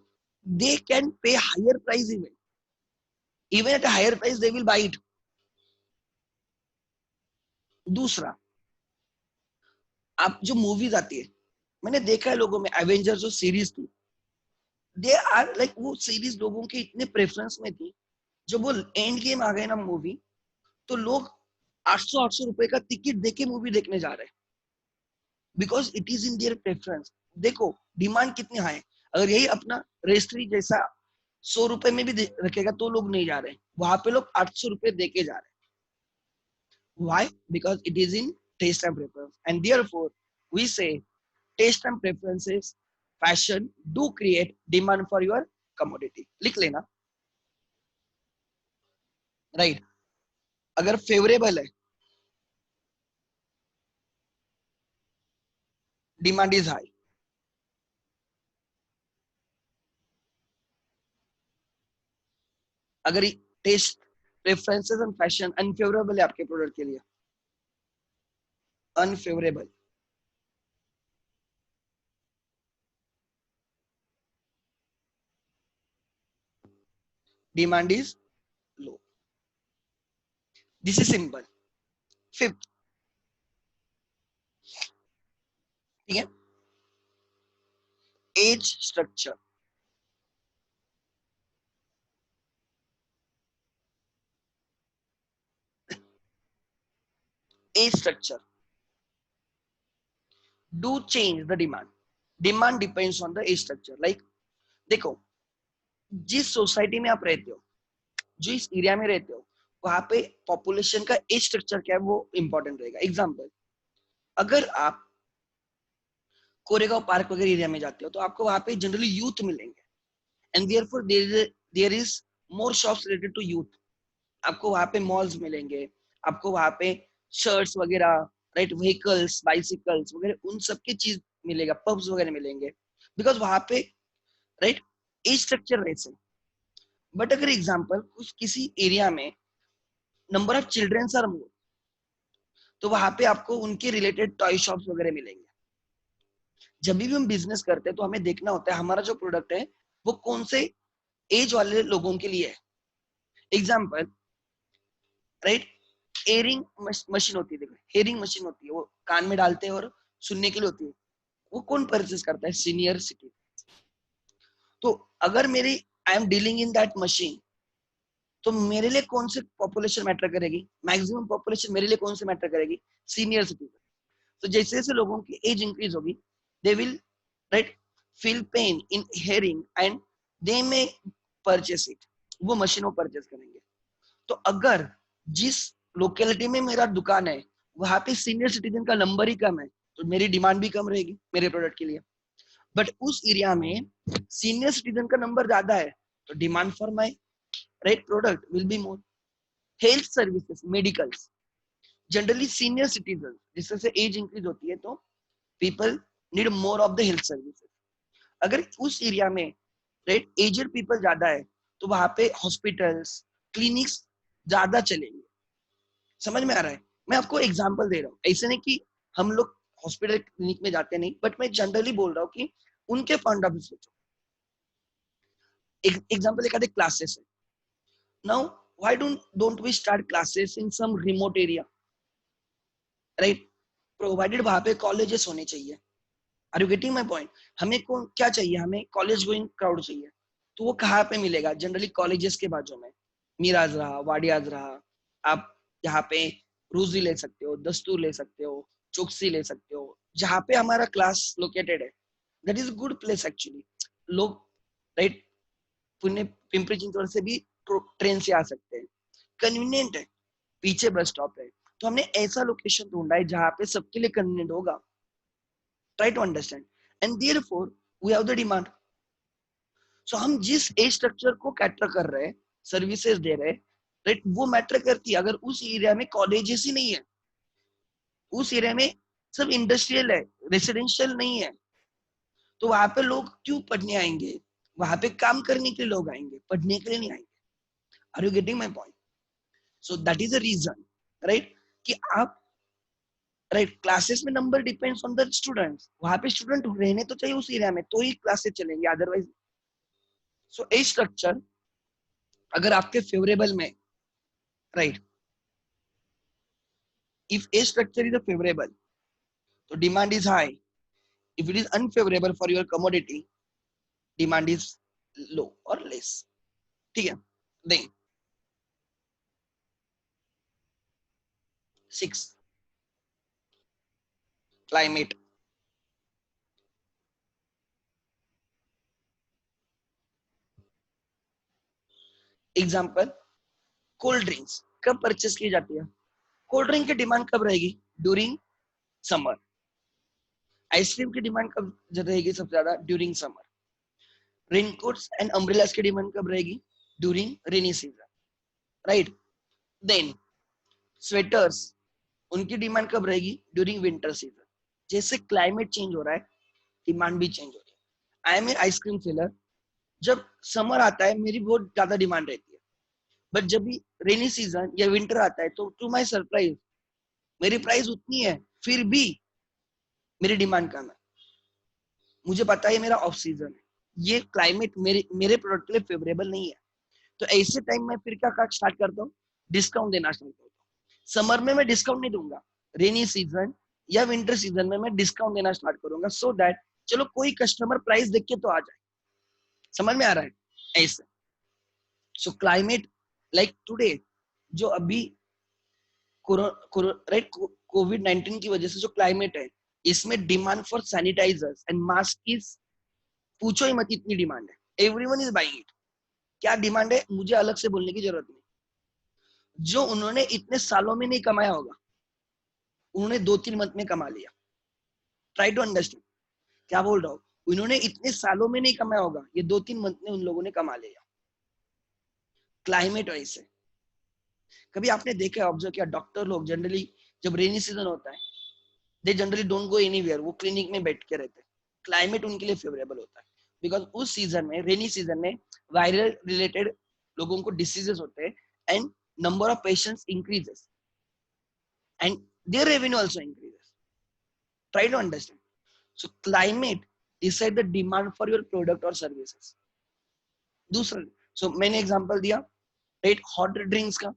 S1: they can pay higher price, even at higher price they will buy it. दूसरा, आप जो मूवीज आती है, मैंने देखा है लोगों में, एवेंजर्स जो सीरीज थी, दे आर लाइक, वो सीरीज लोगों के इतने प्रेफरेंस में थी, जब वो एंड गेम आ गए ना मूवी, तो लोग 800 रुपए का टिकट देके मूवी देखने जा रहे हैं, because it is in their preference. देखो डिमांड कितनी हाई है। अगर यही अपना रेस्ट्री जैसा 100 रुपए में भी रखेगा तो लोग नहीं जा रहे हैं, वहां पे लोग 800 रुपए देके जा रहे हैं। Why? Because it is in taste and preference, and therefore we say taste and preferences, fashion do create demand for your commodity. लिख लेना, राइट। अगर फेवरेबल है, डिमांड इज हाई। अगर taste preferences and fashion unfavourable है आपके product के लिए, unfavourable, demand is low. This is simple. Fifth, ठीक है, age structure. Age structure do change the demand. Demand depends on the age structure. Like देखो, जिस society में आप रहते हो, जो इस एरिया में रहते हो, वहां पे पॉपुलेशन का एज स्ट्रक्चर क्या है वो इंपॉर्टेंट रहेगा। एग्जाम्पल, अगर आप कोरेगांव पार्क वगैरह एरिया में जाते हो तो आपको वहां पे जनरली यूथ मिलेंगे, and therefore there is more shops related to youth. आपको वहां पे मॉल्स मिलेंगे, आपको वहां पे शर्ट्स वगैरह, राइट, व्हीकल्स, बाइसिकल्स वगैरह, उन सब की चीज मिलेगा, पब्स वगैरह मिलेंगे, बिकॉज वहां पे राइट एज स्ट्रक्चर वैसे। बट अगर एग्जाम्पल कुछ किसी एरिया में number of childrens are more, तो वहां पे आपको उनके रिलेटेड टॉय शॉप्स वगैरह मिलेंगे। जब भी हम बिजनेस करते हैं तो हमें देखना होता है हमारा जो प्रोडक्ट है वो कौन से एज वाले लोगों के लिए है। एग्जाम्पल, राइट, एयरिंग मशीन होती है, देखो हेयरिंग मशीन होती है, वो कान में डालते हैं और सुनने के लिए होती है, वो कौन परचेज करता है? Senior city. तो अगर मेरी I am dealing in that machine, तो मेरे लिए कौन सी पॉपुलेशन मैटर करेगी? मैक्सिमम पॉपुलेशन मेरे लिए कौन सी मैटर करेगी? Senior citizen. तो जैसे जैसे लोगों की एज इंक्रीज होगी, they will write feel pain in hearing and they may purchase it, वो मशीन वो परचेस करेंगे। तो अगर जिस लोकेलिटी में मेरा दुकान है वहां पे सीनियर सिटीजन का नंबर ही कम है, तो मेरी डिमांड भी कम रहेगी मेरे प्रोडक्ट के लिए। बट उस एरिया में सीनियर सिटीजन का नंबर ज्यादा है, तो demand for my right product will be more. Health services, medicals, generally senior citizen जिससे से एज इंक्रीज होती है, तो people need more of the health services. अगर उस एरिया में राइट एजेड पीपल ज्यादा है, तो वहां पे हॉस्पिटल्स, क्लिनिक्स ज्यादा चलेंगे। समझ में आ रहा है? मैं आपको एग्जांपल दे रहा हूँ, ऐसे नहीं कि हम लोग हॉस्पिटल क्लिनिक में जाते नहीं, बट मैं जनरली बोल रहा हूँ कि उनके पॉइंट ऑफ व्यू सोचो। एग्जांपल एक आधे क्लासेस है। Now why don't we start classes in some remote area, right? Provided वहां पे कॉलेजेस होने चाहिए। Are you getting my point? हमें को क्या चाहिए? हमें कॉलेज गोइंग क्राउड चाहिए। तो वो कहाँ पे मिलेगा? जनरली कॉलेजेस के बाजू में, मीराज रहा, वाडियाज रहा, आप यहाँ पे रूजी ले सकते हो, दस्तूर ले सकते हो, चौकसी ले सकते हो, जहाँ पे हमारा क्लास लोकेटेड है। That is good place actually. लोग राइट पुणे पिंपरी चिंचवड से भी ट्रेन से आ सकते हैं, कन्वीनियंट है, पीछे बस स्टॉप है। तो हमने ऐसा लोकेशन ढूंढा है जहाँ पे सबके लिए कन्वीनियंट होगा। Try to understand, and therefore we have the demand. So हम जिस एज स्ट्रक्चर को कैटर कर रहे हैं, सर्विसेज दे रहे हैं, राइट, वो मैटर करती है। अगर उस एरिया में कॉलेजेस ही नहीं है, उस एरिया में सब इंडस्ट्रियल है, रेसिडेंशियल नहीं है, तो वहां पे लोग क्यों पढ़ने आएंगे? वहां पे काम करने के लिए लोग आएंगे, पढ़ने के लिए नहीं आएंगे। Are you getting my point? So that is a reason, right, कि आप, राइट, क्लासेस में number depends on the students, वहां पे स्टूडेंट रहने तो चाहिए उस एरिया में, तो ही क्लासेस चलेंगे, अदरवाइज। सो ए स्ट्रक्चर अगर आपके फेवरेबल में, right, if a structure is a favourable तो demand is high, if it is unfavourable for your commodity, demand is low और लेस, ठीक है। Then 6, climate. Example, cold drinks कब purchase की जाती है? कोल्ड ड्रिंक की डिमांड कब रहेगी? During summer. आइसक्रीम की डिमांड कब रहेगी सबसे ज्यादा? During summer. Raincoats and umbrellas की डिमांड कब रहेगी? During rainy season, right. Then sweaters, उनकी डिमांड कब रहेगी? During winter season. जैसे क्लाइमेट चेंज हो रहा है, डिमांड भी चेंज हो रही है। I am a ice cream seller, जब समर आता है मेरी बहुत ज्यादा डिमांड रहती है, बट जब भी रेनी सीजन या विंटर आता है तो टू माई सरप्राइज मेरी प्राइस उतनी है, फिर भी मेरी डिमांड कम है। मुझे पता है मेरा ऑफ सीजन है, ये क्लाइमेट मेरे मेरे प्रोडक्ट के लिए फेवरेबल नहीं है, तो ऐसे टाइम में फिर क्या स्टार्ट करता हूँ? डिस्काउंट देना स्टार्ट करता हूँ। समर में मैं डिस्काउंट नहीं दूंगा, रेनी सीजन या विंटर सीजन में मैं डिस्काउंट देना स्टार्ट करूंगा, सो दैट चलो कोई कस्टमर प्राइस देख के तो आ जाए। समझ में आ रहा है ऐसे? सो क्लाइमेट, लाइक टुडे, जो अभी राइट, कोविड-19 की वजह से जो क्लाइमेट है, इसमें demand for sanitisers and mask is, पूछो ही मत, इतनी डिमांड है, एवरीवन इज बाइंग इट। क्या डिमांड है मुझे अलग से बोलने की जरूरत नहीं। जो उन्होंने इतने सालों में नहीं कमाया होगा, उन्होंने 2-3 मंथ में कमा लिया। ट्राई टू अंडरस्टैंड क्या बोल रहा हूँ। उन्होंने इतने सालों में नहीं कमाया होगा, ये 2-3 मंथ में उन लोगों ने कमा लिया। क्लाइमेट वैसे, कभी आपने देखा, ऑब्जर्व किया, डॉक्टर लोग जनरली जब रेनी सीजन होता है, they generally don't go anywhere, वो क्लिनिक में बैठ के रहते हैं। क्लाइमेट उनके लिए फेवरेबल होता है, बिकॉज उस सीजन में, रेनी सीजन में, वायरल रिलेटेड लोगों को डिसीजेस होते हैं, and number of patients increases and their revenue also increases. Try to understand. So climate decide the demand for your product और सर्विसेज। दूसरा, सो मैंने एग्जांपल दिया, राइट, हॉट ड्रिंक्स का,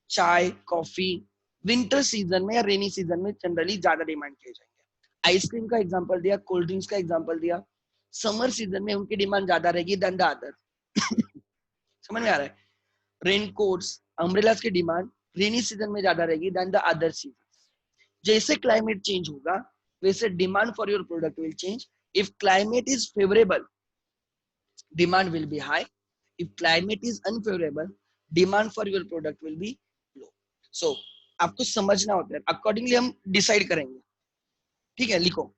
S1: चाय, कॉफी, विंटर सीजन में या रेनी सीजन में generally ज्यादा डिमांड किए जाएंगे। आइसक्रीम का एग्जांपल दिया, कोल्ड ड्रिंक्स का एग्जांपल दिया, समर सीजन में उनकी डिमांड ज्यादा रहेगी देन द अदर। समझ में आ रहा है? रेनकोट्स, अम्ब्रेलास की डिमांड रेनी सीजन में ज्यादा रहेगी देन द अदर सीजन। जैसे क्लाइमेट चेंज होगा, वैसे demand for your product will change. If climate is favourable, demand will be high. If climate is unfavorable, demand for your product will be low. So आपको समझना होता है, accordingly हम decide करेंगे। ठीक है, लिखो।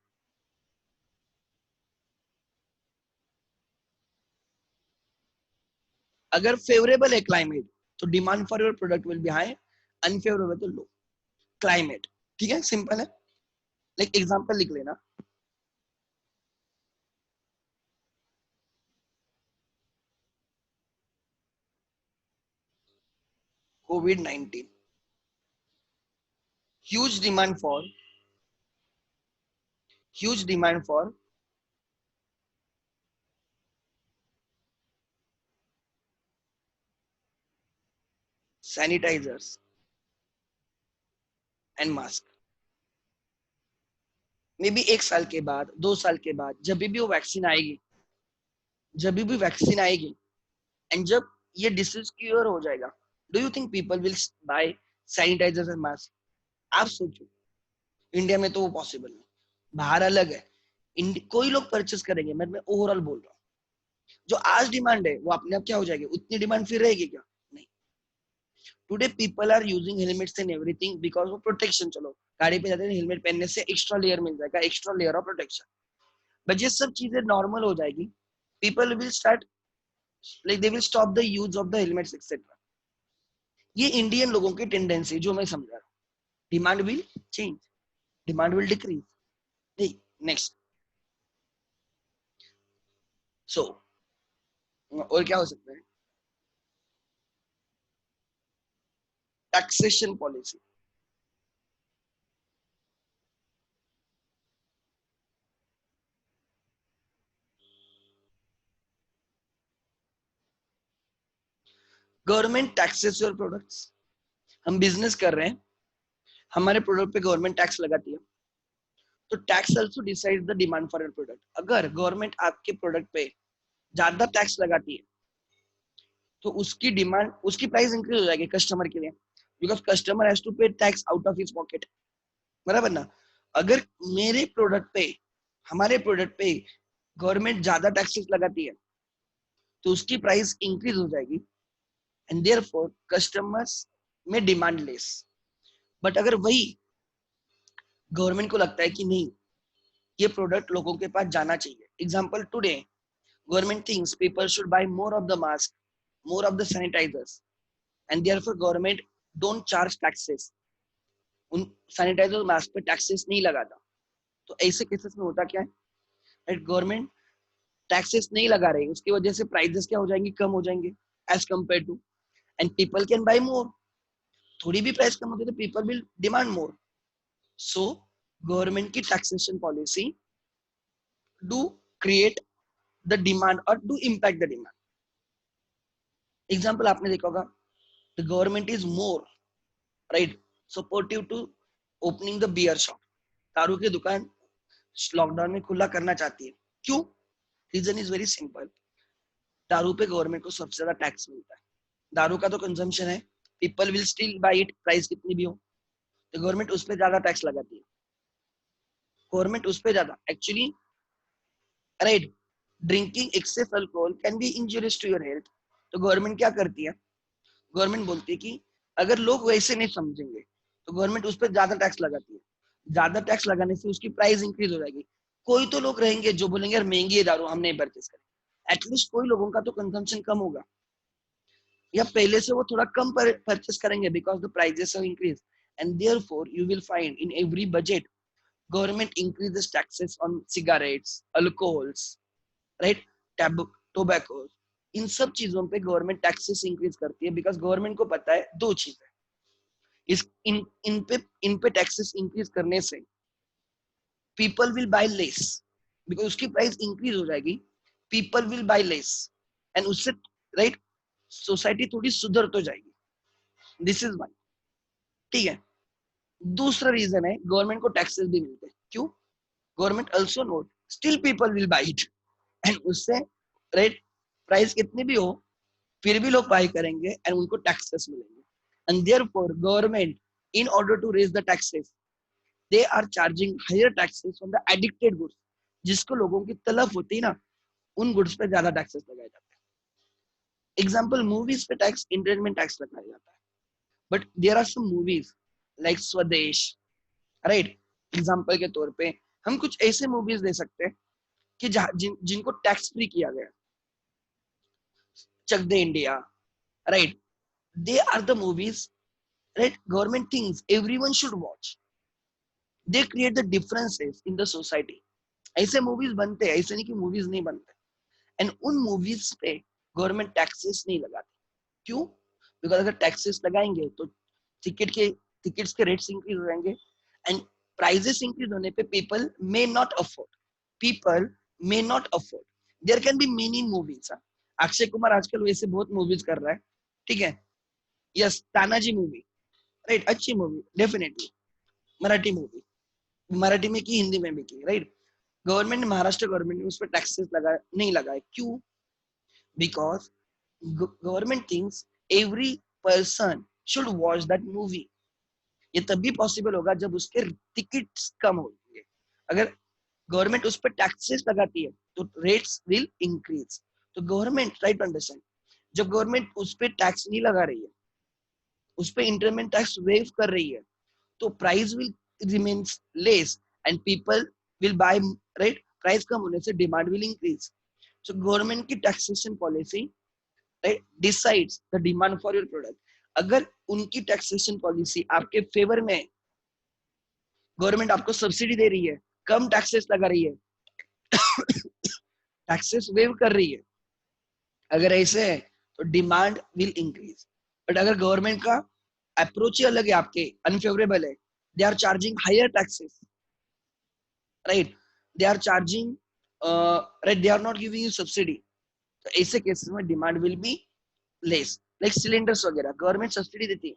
S1: अगर फेवरेबल है क्लाइमेट, तो demand for your product will be high, unfavourable तो लो। क्लाइमेट, ठीक है, सिंपल है। लाइक एग्जांपल लिख लेना, कोविड-19, huge demand for, huge demand for sanitisers and mask. May be 1 साल के बाद, 2 साल के बाद, जब भी वो वैक्सीन आएगी, जब भी वैक्सीन आएगी, एंड जब ये डिसीज क्योर हो जाएगा, do you think people will buy sanitizers and mask? आप सोचो, इंडिया में तो वो पॉसिबल नहीं, बाहर अलग है। कोई लोग परचेस करेंगे, मैं ओवरऑल बोल रहा हूँ। जो आज डिमांड है वो अपने आप क्या हो जाएगी, उतनी डिमांड फिर रहेगी क्या? नहीं। Today people are using helmets and everything because वो प्रोटेक्शन, चलो गाड़ी पे जाते हैं हेलमेट पहनने से एक्स्ट्रा लेयर मिल जाएगा, extra layer of protection. But ये सब चीजें नॉर्मल हो जाएगी, people will start, like they will stop the use of the helmets etcetera. ये इंडियन लोगों की टेंडेंसी जो मैं समझ रहा हूँ। Demand will change, demand will decrease. नहीं, नेक्स्ट। सो और क्या हो सकता है? Taxation policy. Government taxes your products. हम बिजनेस कर रहे हैं, हमारे प्रोडक्ट पे गवर्नमेंट टैक्स लगाती है, तो tax also decide the demand for your product. अगर गवर्नमेंट आपके प्रोडक्ट पे ज्यादा टैक्स लगाती है तो उसकी डिमांड, उसकी प्राइस इंक्रीज हो जाएगी कस्टमर के लिए, बिकॉज कस्टमर हैज टू पे tax out of his pocket, बराबर ना। अगर मेरे प्रोडक्ट पे, हमारे प्रोडक्ट पे गवर्नमेंट ज्यादा टैक्सेस लगाती है तो उसकी प्राइस इंक्रीज हो जाएगी एंड देयरफॉर कस्टमर्स में डिमांड लेस। बट अगर वही गवर्नमेंट को लगता है कि नहीं, ये प्रोडक्ट लोगों के पास जाना चाहिए, example today government thinks people should buy more of the mask, more of the sanitizers, and therefore government don't charge taxes, उन सैनिटाइजर मास्क पे टैक्सेस नहीं लगाता। तो ऐसे केसेस में होता क्या है, गवर्नमेंट टैक्सेस नहीं लगा रही, उसकी वजह से प्राइसेस क्या हो जाएंगे, कम हो जाएंगे as compare to, and people can buy more. थोड़ी भी प्राइस कम होती है तो people will demand more. So government की taxation policy do create the demand और do impact the demand. Example आपने देखा होगा, the government is more right supportive to opening the beer shop. दारू की दुकान लॉकडाउन में खुला करना चाहती है, क्यों? रीजन इज वेरी सिंपल, दारू पे गवर्नमेंट को सबसे ज्यादा टैक्स मिलता है, दारू का तो कंजम्पशन है, people will still buy it, price कितनी भी हो, तो गवर्नमेंट उस पर ज्यादा टैक्स लगाती है, गवर्नमेंट उस पर ज्यादा actually, right. Drinking excess alcohol can be injurious to your health, तो गवर्नमेंट क्या करती है, गवर्नमेंट बोलती है कि अगर लोग वैसे नहीं समझेंगे तो गवर्नमेंट उस पर ज्यादा टैक्स लगाती है, ज्यादा टैक्स लगाने से उसकी प्राइस इंक्रीज हो जाएगी। कोई तो लोग रहेंगे जो बोलेंगे यार महंगी है दारू, हम नहीं परचेस करें, एटलीस्ट कोई लोगों का तो कंजम्पशन कम होगा, या पहले से वो थोड़ा कम परचेस करेंगे because the prices have increase, and therefore you will find in every budget government increases taxes on cigarettes, alcohols, right, tobacco. इन सब चीजों पे गवर्नमेंट टैक्सेस इंक्रीज करती है बिकॉज गवर्नमेंट को पता है दो चीजें, इस इन पे टैक्सेस इंक्रीज करने से people will bye less, because उसकी प्राइस इंक्रीज हो जाएगी, people will bye less, and उससे राइट सोसाइटी थोड़ी सुधर तो जाएगी, दिस इज वन। ठीक है, दूसरा रीजन है गवर्नमेंट को टैक्सेस भी मिलते हैं, क्यों? Government also note still people will buy it, and उससे राइट प्राइस कितनी भी हो फिर भी लोग बाय करेंगे एंड उनको टैक्सेस मिलेंगे, and therefore government in order to raise the taxes they are charging higher taxes on the addicted goods, जिसको लोगों की तलब होती है ना, उन गुड्स पे ज्यादा टैक्सेस लगाए जाते हैं। एग्जांपल मूवीज पे टैक्स, इंटरटेनमेंट टैक्स लगाया जाता है, but there are some movies like Swades, right, example के तौर पे हम कुछ ऐसे मूवीज दे सकते हैं कि जिनको टैक्स फ्री किया गया, Chak De India, right, they are the movies, right, government things everyone should watch, they create the differences in the society. ऐसे मूवीज बनते हैं, ऐसे नहीं कि मूवीज नहीं बनते, एंड उन मूवीज पे गवर्नमेंट टैक्सेस नहीं लगाती, क्यों? बिकॉज अगर टैक्सेस लगाएंगे तो टिकट्स के रेट्स इंक्रीज हो जाएंगे, एंड प्राइजेस इंक्रीज होने पे people may not afford, there can be many movies. Akshay Kumar आजकल वैसे बहुत मूवीज कर रहा है, ठीक है, यस, तानाजी मूवी, राइट, अच्छी movie definitely, Marathi movie, Marathi में की, हिंदी में भी की, राइट। गवर्नमेंट, महाराष्ट्र गवर्नमेंट ने उस पर टैक्सेस लगा नहीं लगाए, क्यों? Because government thinks every person should watch that movie. ये तभी पॉसिबल होगा जब उसके टिकट्स कम होंगे। अगर गवर्नमेंट उस पर टैक्सेस लगाती है तो रेट्स विल इंक्रीज। तो गवर्नमेंट, राइट, अंडरस्टैंड, जब गवर्नमेंट उस पर टैक्स नहीं लगा रही है, उस पर इंटरमेंट टैक्स वेव कर रही है, तो price will remains less and people will buy, right, price कम होने से demand will increase. So government की taxation policy, right, decides the demand for your product. अगर उनकी टैक्सेशन पॉलिसी आपके फेवर में, गवर्नमेंट आपको सब्सिडी दे रही है, कम टैक्सेस लगा रही है, टैक्सेस वेव कर रही है, अगर ऐसे है तो डिमांड विल इंक्रीज। बट अगर गवर्नमेंट का अप्रोच ही अलग है आपके, अनफेवरेबल है. They are charging higher taxes, right. They are charging, right, they are not giving you subsidy. तो ऐसे केसेस में demand will be less. Like cylinders वगैरह गवर्नमेंट सब्सिडी देती है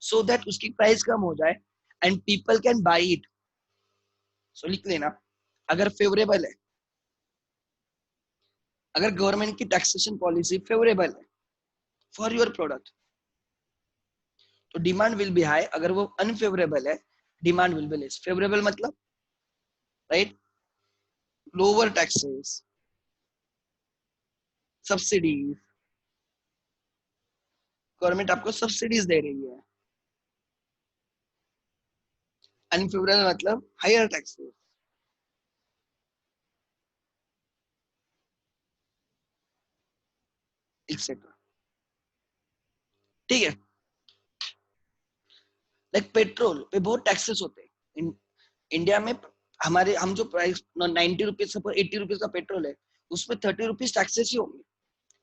S1: सो दैट उसकी प्राइस कम हो जाए and people can buy it. So लिख लेना, अगर फेवरेबल है, अगर गवर्नमेंट की टैक्सेशन पॉलिसी फेवरेबल है फॉर योर प्रोडक्ट, तो डिमांड विल बी हाई. अगर वो अनफेवरेबल है, demand will be less. Favourable मतलब, right, lower taxes, subsidies, government आपको सब्सिडीज दे रही है. अनफेवरेबल मतलब हायर टैक्सेस, एक्सेट्रा. ठीक है. लाइक पेट्रोल पे बहुत टैक्सेस होते हैं इंडिया में. हमारे हम जो प्राइस 90 रुपीज, सपोज 80 रुपीज का पेट्रोल है, उसमें 30 रुपीज टैक्सेस ही होंगे,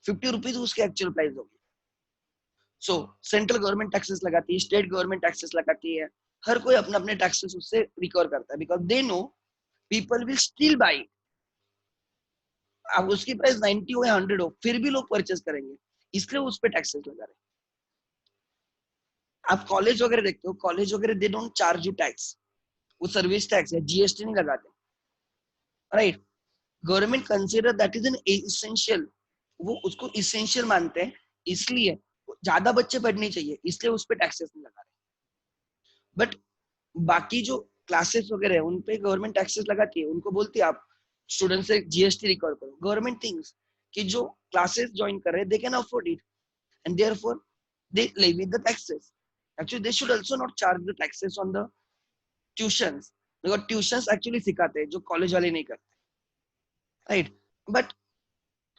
S1: 50 रुपीज उसकी एक्चुअल प्राइस होगी. सो सेंट्रल गवर्नमेंट टैक्सेस लगाती है, स्टेट गवर्नमेंट टैक्सेस लगाती है. हर कोई अपने अपने टैक्सेस उससे रिकवर करता है because they know people will still by. अब उसकी प्राइस 90 हो या 100 हो, फिर भी लोग परचेस करेंगे, इसलिए उस पर टैक्सेस लगा रहे हैं. आप कॉलेज वगैरह देखते हो, कॉलेज वगैरह they don't charge you tax, वो सर्विस टैक्स है, जीएसटी नहीं लगाते, right. Government consider that is an essential, वो उसको इसेंशियल मानते हैं, इसलिए ज्यादा बच्चे पढ़ने चाहिए, इसलिए उस पर टैक्सेस नहीं लगा रहे. बट बाकी जो क्लासेस वगैरह है उन पे गवर्नमेंट टैक्सेस लगाती है, उनको बोलती है आप स्टूडेंट से जीएसटी रिकवर करो. गवर्नमेंट थिंक्स कि जो क्लासेस ज्वाइन कर रहे हैं they can afford it and therefore they levy the taxes. Actually they should also not charge the taxes on the tuitions, because tuitions actually सिखाते हैं जो कॉलेज वाले नहीं करते, राइट. बट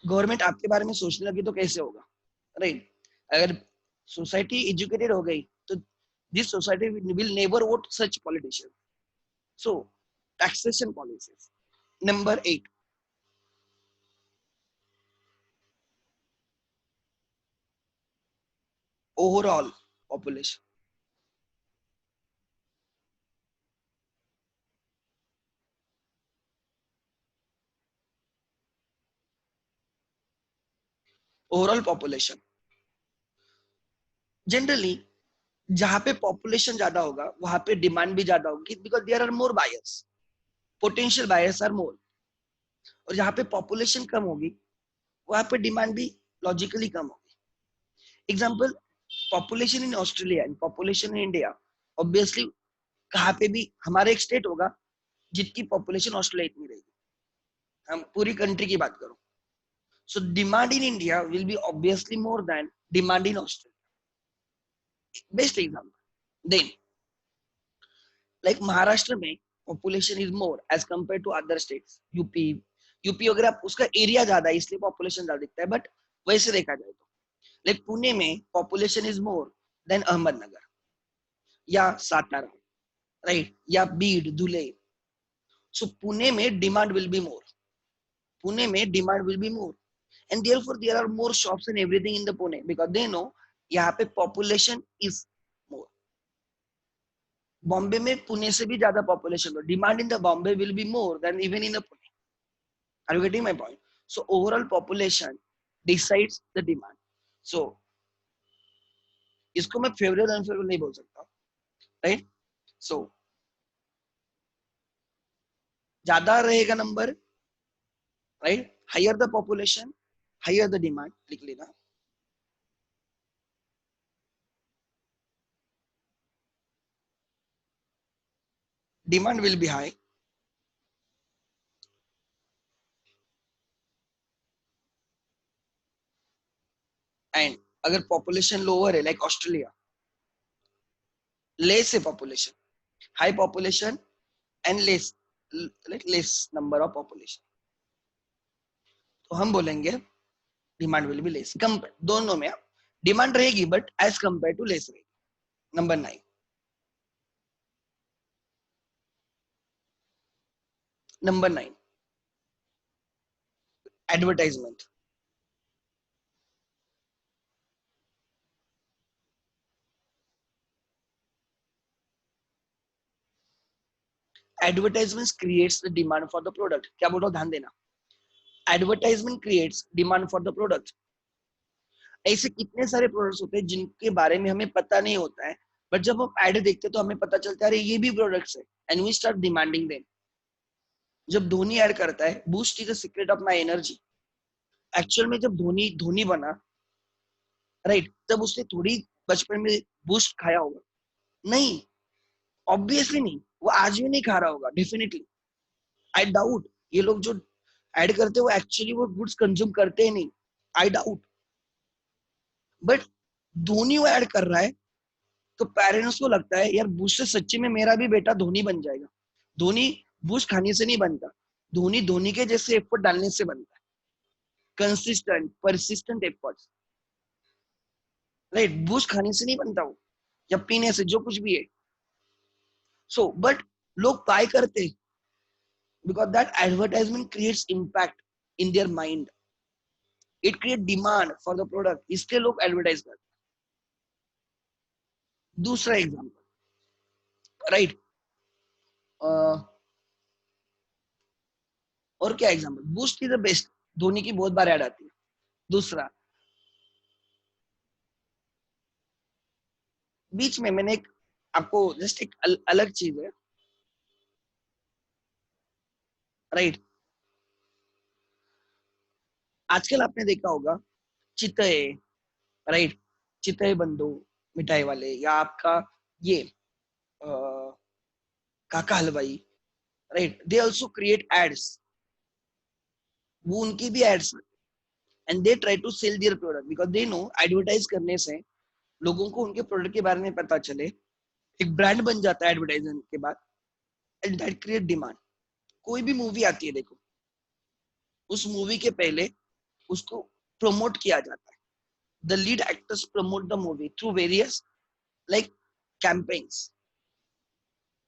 S1: गवर्नमेंट आपके बारे में सोचने लगी तो कैसे होगा, राइट. अगर सोसाइटी एजुकेटेड हो गई तो this society will never vote such politician. So taxation policies. Number 8, overall population. Overall population generally जहां पे पॉपुलेशन ज्यादा होगा वहां पे डिमांड भी ज्यादा होगी because there are more buyers, potential buyers are more. और जहां पे पॉपुलेशन कम होगी वहां पे डिमांड भी लॉजिकली कम होगी. Example, population in Australia and population in India, obviously कहाँ पे भी हमारा एक स्टेट होगा जितनी पॉपुलेशन ऑस्ट्रेलिया इतनी रहेगी. हम पूरी कंट्री की बात करो, so demand in India will be obviously more than demand in Australia. Best example then, like Maharashtra में population is more as compare to other states. UP, UP वगैरह उसका एरिया ज्यादा है इसलिए पॉपुलेशन ज्यादा दिखता है. बट वैसे देखा जाए तो लाइक पुणे में population is more than Ahmednagar या सातारा, राइट, या बीड, धुले. सो पुणे में demand will be more, Pune में demand will be more and therefore there are more shops and everything in the Pune because they know यहाँ पे पॉपुलेशन इज मोर. बॉम्बे में पुणे से भी ज्यादा पॉपुलेशन हो, demand in the Bombay will be more than even in the Pune. Are you getting my point? So overall population decides the demand. So इसको मैं favourable unfavourable नहीं बोल सकता, राइट. सो ज्यादा रहेगा number, right, higher the population higher the demand, लिख लेना. Demand will be high and अगर पॉपुलेशन लोअर है लाइक ऑस्ट्रेलिया, लेस है population, high population and less, like less number of population, तो हम बोलेंगे डिमांड विल बी लेस. कम दोनों में डिमांड रहेगी but as compare to less रहेगी. Number 9, number 9, advertisement. Advertisement creates the demand for the product. क्या बोल रहा हूँ, ध्यान देना. Advertisement creates demand for the product. ऐसे कितने सारे प्रोडक्ट्स होते हैं जिनके बारे में हमें पता नहीं होता है, बट जब हम एड देखते हैं तो हमें पता चलता है अरे ये भी प्रोडक्ट्स है, and we start demanding them. जब धोनी ऐड करता है boost is the secret of my energy, actual में जब धोनी धोनी बना, राइट, तब उसने थोड़ी बचपन में बूस्ट खाया होगा? नहीं, ऑब्वियसली नहीं. वो आज भी नहीं खा रहा होगा, डेफिनेटली. आई डाउट ये लोग जो ऐड करते हैं वो एक्चुअली वो गुड्स कंज्यूम करते हैं नहीं. I doubt. बट धोनी वो ऐड कर रहा है तो पेरेंट्स को लगता है यार बूस्ट से सच्ची में मेरा भी बेटा धोनी बन जाएगा. धोनी बूस्ट खाने से नहीं बनता, धोनी धोनी के जैसे एफर्ट डालने से बनता है. Consistent persistent efforts, right. Boost खाने से नहीं बनता वो, या पीने से, जो कुछ भी है. सो बट लोग बाय करते हैं because that advertisement creates impact in their mind. It create demand for the product, इसके लोग एडवर्टाइज करते हैं. दूसरा एग्जांपल, राइट. और क्या example, boost is the best, Dhoni की बहुत बार ऐड आती है. दूसरा, बीच में मैंने एक आपको जस्ट एक अलग चीज है, राइट. आजकल आपने देखा होगा चितय, राइट, चितय बंधु मिठाई वाले, या आपका ये Kaka Halwai, right, they also create ads. वो उनकी भी ads, and they try to sell their product because they know advertise करने से लोगों को उनके प्रोडक्ट के बारे में पता चले, एक ब्रांड बन जाता है एडवर्टाइजमेंट के बाद, एंड दैट क्रिएट डिमांड. कोई भी मूवी आती है देखो, उस मूवी के पहले उसको प्रमोट किया जाता है. The lead actors promote the movie through various like campaigns,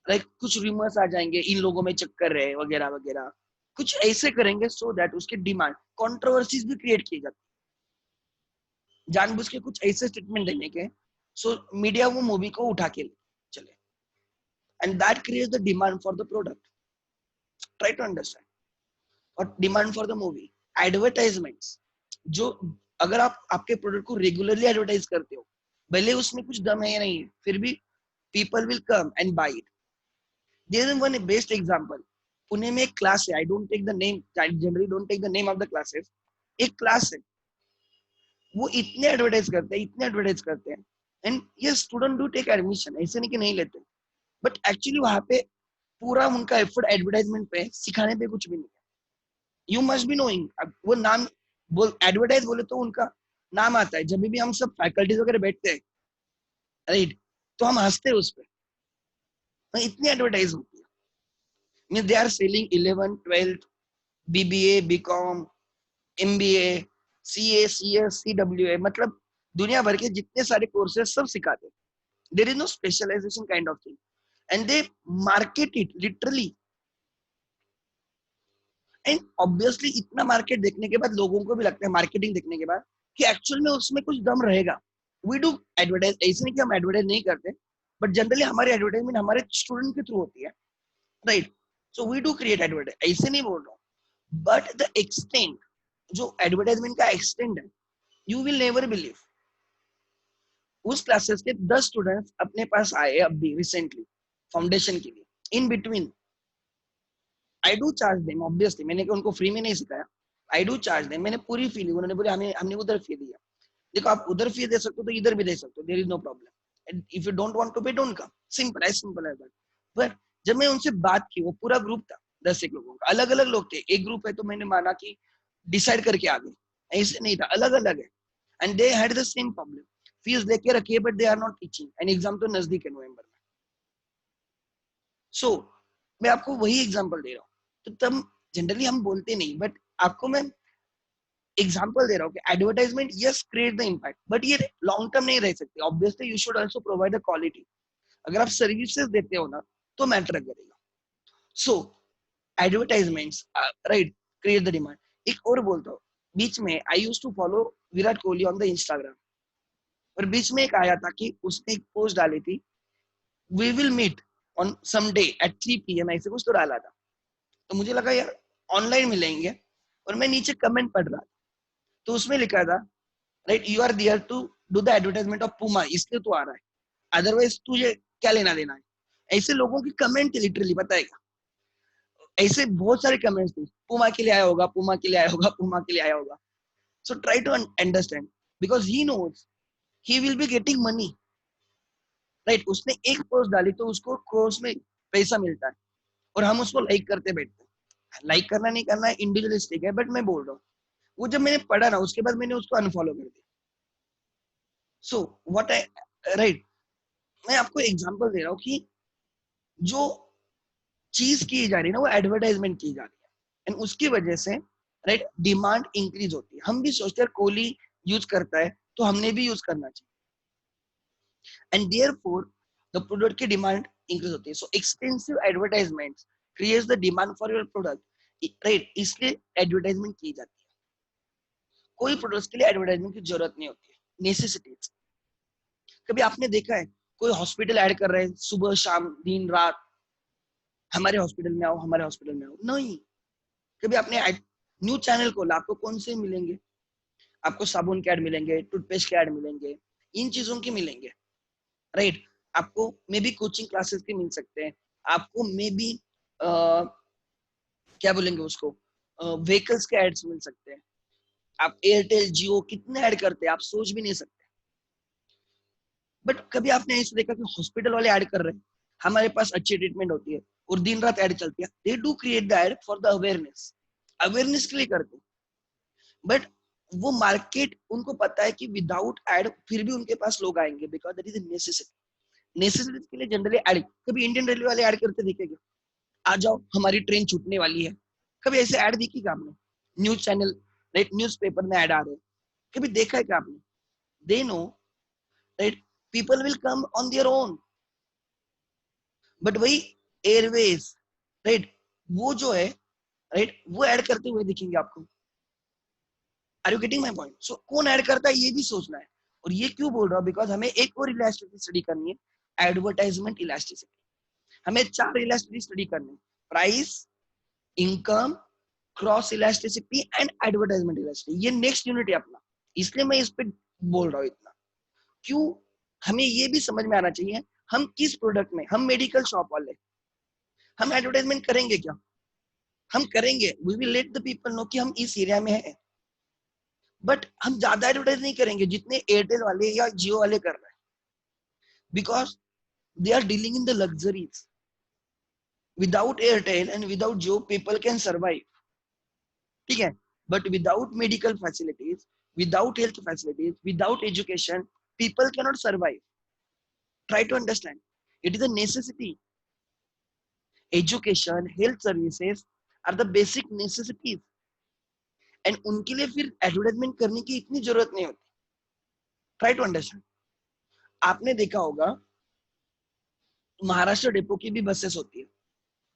S1: like कुछ रूमर्स आ जाएंगे इन लोगों में चक्कर है वगैरह वगैरह, कुछ ऐसे करेंगे सो दैट उसके डिमांड, कंट्रोवर्सीज भी क्रिएट की जाती है जानबूझ के, कुछ ऐसे स्टेटमेंट देने के, सो मीडिया वो मूवी को उठा के चले, and that creates the demand for the product. Try to understand. और demand for the movie, advertisements, जो अगर आप आपके प्रोडक्ट को रेगुलरली एडवर्टाइज करते हो, भले उसमें कुछ दम है या नहीं है, फिर भी people will come and buy it. There is one best example. Pune में एक क्लास है, I don't take the name, generally don't take the name of the classes. एक क्लास है, वो इतने एडवर्टाइज करते हैं, इतने एडवर्टाइज करते हैं, एंड ये स्टूडेंट डू टेक एडमिशन, ऐसे नहीं कि नहीं लेते, बट एक्चुअली वहां पे पूरा उनका एफर्ट एडवर्टाइजमेंट पे, सिखाने पे कुछ भी नहीं है. यू मस्ट बी नोइंग, वो नाम बोल, एडवर्टाइज बोले तो उनका नाम आता है. जब भी हम सब फैकल्टीज वगैरह बैठते हैं, राइट, तो हम हंसते हैं उस पर, इतनी एडवर्टाइज होती है. Mean they are selling 11 12 BBA BCom MBA CA CS CWA, मतलब दुनिया भर के जितने सारे कोर्सेज सब सिखाते हैं. There is no specialization kind of thing, and they market it literally. And obviously इतना मार्केट देखने के बाद लोगों को भी लगता है, मार्केटिंग देखने के बाद, कि एक्चुअल में उसमें कुछ दम रहेगा. वी डू एडवर्टाइज, ऐसे नहीं कि हम एडवर्टाइज नहीं करते, बट जनरली हमारी एडवर्टाइजमेंट हमारे स्टूडेंट के थ्रू होती है, right. So we do create advertise, ऐसे नहीं बोल रहा हूँ, बट द एक्सटेंट, जो एडवर्टाइजमेंट का एक्सटेंट है, यू विल नेवर बिलीव. उस क्लासेस के 10 स्टूडेंट्स अपने पास आए अभी रिसेंटली फाउंडेशन के लिए. In between I do charge them, obviously मैंने उनको फ्री में नहीं सिखाया, आई डू चार्ज देम. मैंने पूरी फी ली, उन्होंने बोले हमें हमने उधर फी दिया. देखो आप उधर फी दे सकते हो तो इधर भी दे सकते हो, there is no problem. And if you don't want to pay don't come, simple as that. पर जब मैं उनसे बात की, वो पूरा ग्रुप था 10 एक लोगों का, अलग अलग लोग थे. एक ग्रुप है तो मैंने माना कि डिसाइड करके आ गए, ऐसे नहीं था, अलग अलग है. And they had the same problem, fees लेके रखी है but they are not teaching, and exam तो नजदीक है नवंबर में. सो मैं आपको वही एग्जांपल दे रहा हूँ. तो तब जनरली हम बोलते नहीं, बट आपको मैं एग्जांपल दे रहा हूँ कि advertisement yes create the impact, but ये लॉन्ग टर्म नहीं रह सकते. Obviously you should also provide the quality. अगर आप सर्विसेज देते हो ना तो मैटर करेगा. So advertisements, right, create the demand. एक और बोलता हूँ, बीच में I used to follow Virat Kohli on the Instagram, और बीच में एक आया था कि उसने एक पोस्ट डाली थी, we will meet on some day at 3 PM ऐसे कुछ तो डाला था। तो मुझे लगा यार ऑनलाइन मिलेंगे, और मैं नीचे कमेंट पढ़ रहा था, तो उसमें लिखा था right, you are there to do the advertisement of Puma, इसलिए तू आ रहा है, अदरवाइज तुझे क्या लेना देना है। ऐसे लोगों की कमेंट थे लिटरली, पता है क्या, ऐसे बहुत सारे कमेंट्स थे, पुमा के लिए आया होगा, पुमा के लिए आया होगा, पुमा के लिए आया होगा। So try to understand, because he knows he will be getting money, right. उसने एक पोस्ट डाली तो उसको कोर्स में पैसा मिलता है, और हम उसको लाइक करते बैठते हैं। लाइक करना नहीं करना इंडिविजुअलिस्टिक है, बट मैं बोल रहा हूँ, वो जब मैंने पढ़ा ना, उसके बाद मैंने उसको अनफॉलो कर दिया। सो व्हाट आई, राइट, मैं आपको एग्जांपल दे रहा हूँ कि जो चीज की जा रही है ना, वो एडवर्टाइजमेंट की जा रही है, एंड उसकी वजह से राइट डिमांड इंक्रीज होती है। हम भी सोचते हैं कोहली यूज करता है तो हमने भी यूज करना चाहिए, एंड देयरफॉर द प्रोडक्ट की डिमांड इंक्रीज होती है। So expensive advertisement creates the demand for your product, right, इसलिए एडवर्टाइजमेंट की जाती है। कोई प्रोडक्ट्स के लिए एडवर्टाइजमेंट की जरूरत नहीं होती है, नेसेसिटीज। कभी आपने देखा है कोई हॉस्पिटल ऐड कर रहे हैं सुबह शाम दिन रात, हमारे हॉस्पिटल में आओ, हमारे हॉस्पिटल में आओ, नहीं। कभी आपने न्यू चैनल खोला, आपको कौन से मिलेंगे, आपको साबुन के ऐड मिलेंगे, टूथपेस्ट के ऐड मिलेंगे, इन चीजों के मिलेंगे, राइट। आपको मे बी कोचिंग क्लासेस के मिल सकते हैं, आपको मे बी क्या बोलेंगे उसको, व्हीकल्स के एड्स मिल सकते हैं। आप एयरटेल जियो कितने ऐड करते हैं, आप सोच भी नहीं सकते। बट कभी आपने ऐसे देखा कि हॉस्पिटल वाले ऐड कर रहे हैं, हमारे पास अच्छी ट्रीटमेंट होती है और दिन रात ऐड चलती है, they do create the add for the awareness, awareness के लिए करते हैं। बट वो मार्केट, उनको पता है कि विदाउट एड फिर भी उनके पास लोग आएंगे, because that is a necessity. Necessity के लिए जनरली एड, कभी इंडियन रेलवे वाले ऐड करते दिखेगा, आ जाओ हमारी ट्रेन छूटने वाली है, कभी ऐसे ऐड दिखेगा आपने? News channel, right, news paper में ऐड आ रहे हैं, कभी देखा है क्या आपने? They know, right, people will come on their own. But वही एयरवेज, राइट, वो जो है, राइट, वो ऐड करते हुए दिखेंगे आपको। Are you getting my point? So कौन ऐड करता है ये भी सोचना है। और ये क्यों बोल रहा हूँ, बिकॉज हमें एक और इलास्टिसिटी स्टडी करनी है, एडवर्टाइजमेंट इलास्टिसिटी। हमें 4 इलास्टिसिटी स्टडी करनी है, price, income, cross elasticity and advertisement elasticity. ये नेक्स्ट यूनिट है अपना, इसलिए मैं इस पे बोल रहा हूँ इतना। क्यों? हमें ये भी समझ में आना चाहिए हम किस प्रोडक्ट में, हम मेडिकल शॉप वाले, हम एडवर्टाइजमेंट करेंगे क्या? हम करेंगे, we will let the people know कि हम इस एरिया में हैं, बट हम ज्यादा एडवर्टाइज नहीं करेंगे जितने एयरटेल वाले या जियो वाले कर रहे हैं, because they are dealing in the luxuries. Without Airtel and without Jio people can survive, ठीक है, but without medical facilities, without health facilities, without education, people cannot survive. Try to understand, it is a necessity. Education, health services are the basic necessities, and उनके लिए फिर advertisement करने की इतनी जरूरत नहीं होती। Try to understand. आपने देखा होगा महाराष्ट्र डिपो की भी बसेस होती है,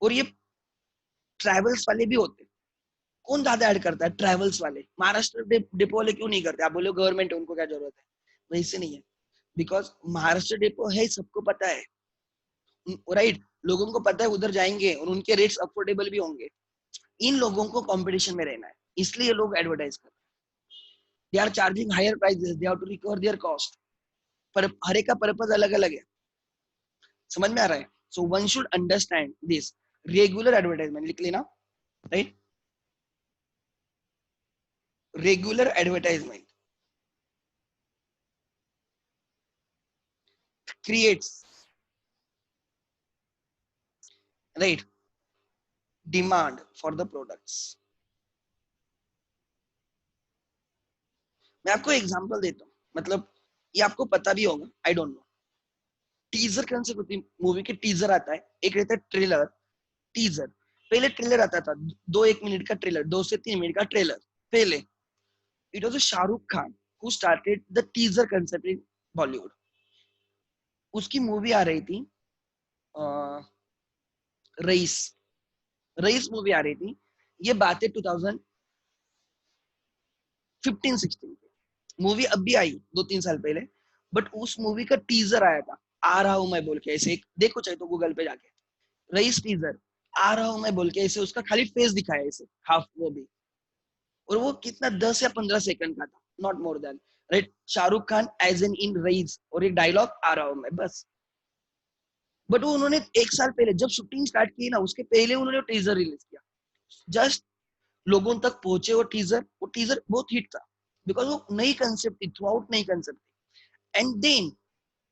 S1: और ये ट्रैवल्स वाले भी होते हैं। कौन ज्यादा ऐड करता है? ट्रैवल्स वाले। महाराष्ट्र डिपो वाले क्यों नहीं करते? आप बोलो गवर्नमेंट है, उनको क्या जरूरत है? वैसे नहीं है, बिकॉज महाराष्ट्र डिपो है, सबको पता है, राइट, लोगों को पता है उधर जाएंगे और उनके रेट्स अफोर्डेबल भी होंगे। इन लोगों को कंपटीशन में रहना है, इसलिए ये लोग एडवर्टाइज करते हैं। They are charging higher prices, they have to recover their cost, पर हर एक का पर्पस अलग अलग है। समझ में आ रहा है? So one should understand this. Regular advertisement लिख लेना, right, regular advertisement creates, right, demand for the products. मैं आपको एग्जांपल देता हूँ, मतलब ये आपको पता भी होगा, आई डोंट नो। टीजर कंसेप्ट होती है, मूवी के टीजर आता है, एक रहता है ट्रेलर, टीजर। पहले ट्रेलर आता था, 2-1 मिनट का ट्रेलर, 2 से 3 मिनट का ट्रेलर। पहले it was Shahrukh Khan who started the teaser concept in Bollywood. उसकी मूवी आ रही थी रईस, रईस मूवी आ रही थी। ये बात है 2015-16 की। मूवी अब भी आई 2-3 साल पहले, बट उस मूवी का टीजर आया था, आ रहा हूं मैं बोल के, ऐसे एक देखो चाहे तो गूगल पे जाके, रईस टीजर आ रहा हूं मैं बोल के ऐसे उसका खाली फेस दिखाया ऐसे हाफ, वो भी, और वो कितना 10 या 15 सेकंड का था, not more than, right. Shahrukh Khan as an in Raees और एक डायलॉग आ रहा हूं मैं बस। बट वो उन्होंने एक साल पहले जब शूटिंग स्टार्ट की ना, उसके पहले उन्होंने टीजर रिलीज किया, जस्ट लोगों तक पहुंचे वो टीजर बहुत हिट था, बिकॉज वो नई कंसेप्ट थी, थ्रू आउट नई कंसेप्ट थी। एंड देन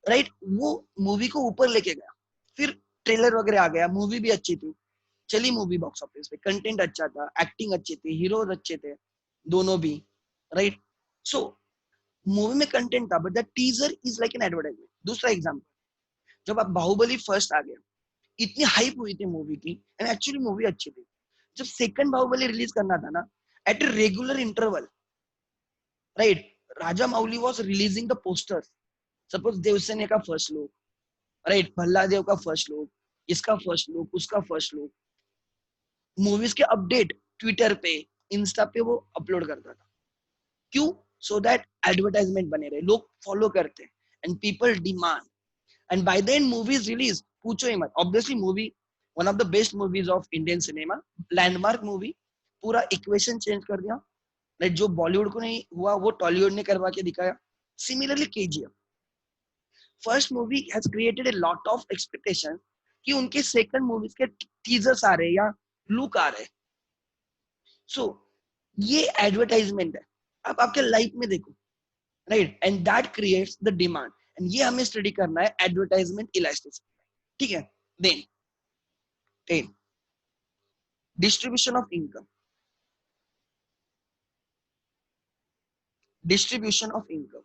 S1: राइट, वो मूवी को ऊपर लेके गया, फिर ट्रेलर वगैरह आ गया, मूवी भी अच्छी थी, चली मूवी बॉक्स ऑफिस पे, कंटेंट अच्छा था, एक्टिंग अच्छी थी, हीरो अच्छे थे दोनों भी, राइट। सो मूवी में कंटेंट था, but the teaser is like an advertisement. दूसरा एग्जांपल, जब आप बाहुबली फर्स्ट आ गया, इतनी हाइप हुई थी मूवी की, एंड एक्चुअली मूवी अच्छी थी। जब सेकंड बाहुबली रिलीज करना था ना, at a regular interval, right, Rajamouli was releasing the posters, suppose Devasena का फर्स्ट लुक, राइट, भल्लादेव का फर्स्ट लुक, इसका फर्स्ट लुक, उसका फर्स्ट लुक, मूवीज के अपडेट ट्विटर पे, इंस्टा पे वो अपलोड करता था। क्यों? सो दैट एडवर्टाइजमेंट बने रहे, लोग फॉलो करते, and people demand, and by the end movies release, पूछो ही मत, obviously movie one of the best movies of Indian cinema, landmark movie, पूरा इक्वेशन चेंज कर दिया, लाइक जो बॉलीवुड को नहीं हुआ वो टॉलीवुड ने करवा के दिखाया। Similarly KGF first movie has created a lot of expectation कि उनके सेकंड मूवीज के टीजर्स आ रहे हैं या लुक आ रहे हैं। सो ये एडवर्टाइजमेंट है, आप आपके लाइफ में देखो, right, and that creates the demand, and ये हमें स्टडी करना है, एडवर्टाइजमेंट इलास्टिसिटी, ठीक है। Then 10, distribution of income, distribution of income,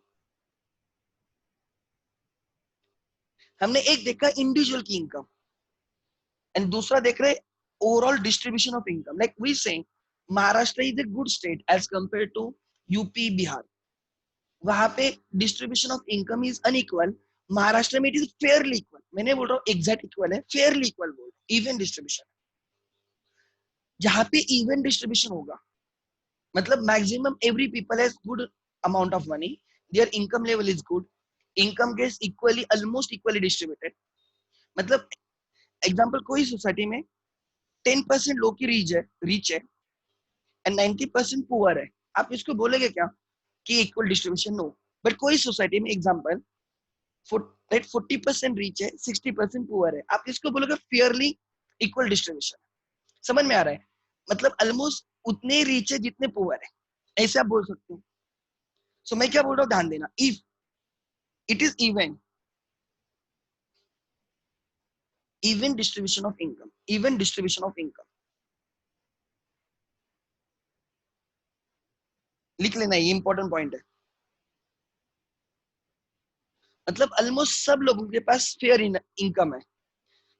S1: हमने एक देखा इंडिविजुअल की इनकम, एंड दूसरा देख रहे overall distribution of income, like we say Maharashtra is a good state as compare to UP Bihar, वहां पे distribution of income is unequal, Maharashtra में इट इज फेयरली इक्वल, मैंने बोल रहा हूँ एग्जैक्ट इक्वल है, फेयरली इक्वल बोल, इवन डिस्ट्रीब्यूशन, जहां पे इवन डिस्ट्रीब्यूशन होगा, मतलब maximum every people has good amount of money, their income level is good, income gets equally almost equally distributed, मतलब एग्जांपल, कोई सोसाइटी में 10% लोग की रीच है एंड 90% पुअर है, आप इसको बोलेगे क्या कि इक्वल डिस्ट्रीब्यूशन? नो। बट कोई सोसाइटी में एग्जांपल 40% रीच है, 60% पुअर है, आप इसको बोलोगे फेयरली इक्वल डिस्ट्रीब्यूशन। समझ में आ रहा है? मतलब ऑलमोस्ट उतने रीच है जितने पुअर है, ऐसे आप बोल सकते हो। सो मैं क्या बोल रहा हूँ, ध्यान देना, if it is even distribution of income, even distribution of income लिख लेना, ये इंपॉर्टेंट पॉइंट है। मतलब ऑलमोस्ट सब लोगों के पास फेयर इनकम है,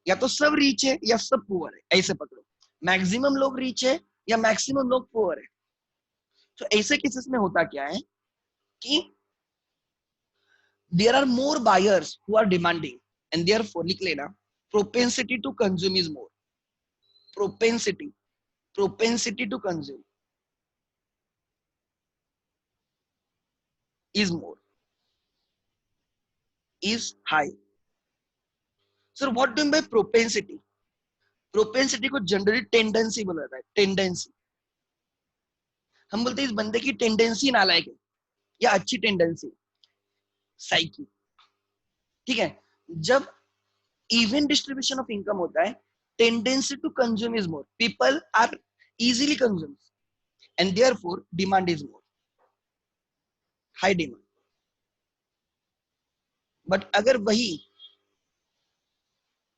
S1: या तो सब रीच है या सब पुअर है, ऐसे पकड़ो, मैक्सिमम लोग रीच है या मैक्सिमम लोग पुअर है। तो ऐसे केसेस में होता क्या है कि there are more buyers who are demanding, and therefore लिख लेना, propensity to consume is more, propensity propensity to consume is more, is high. So what do you mean by propensity? Propensity को generally tendency बोला जाता है, tendency, हम बोलते हैं इस बंदे की टेंडेंसी नालायक है या अच्छी टेंडेंसी, साइकी, ठीक है। जब इवन डिस्ट्रीब्यूशन ऑफ इनकम होता है, tendency to consume is more, people are easily consume, and therefore demand is more, high demand. But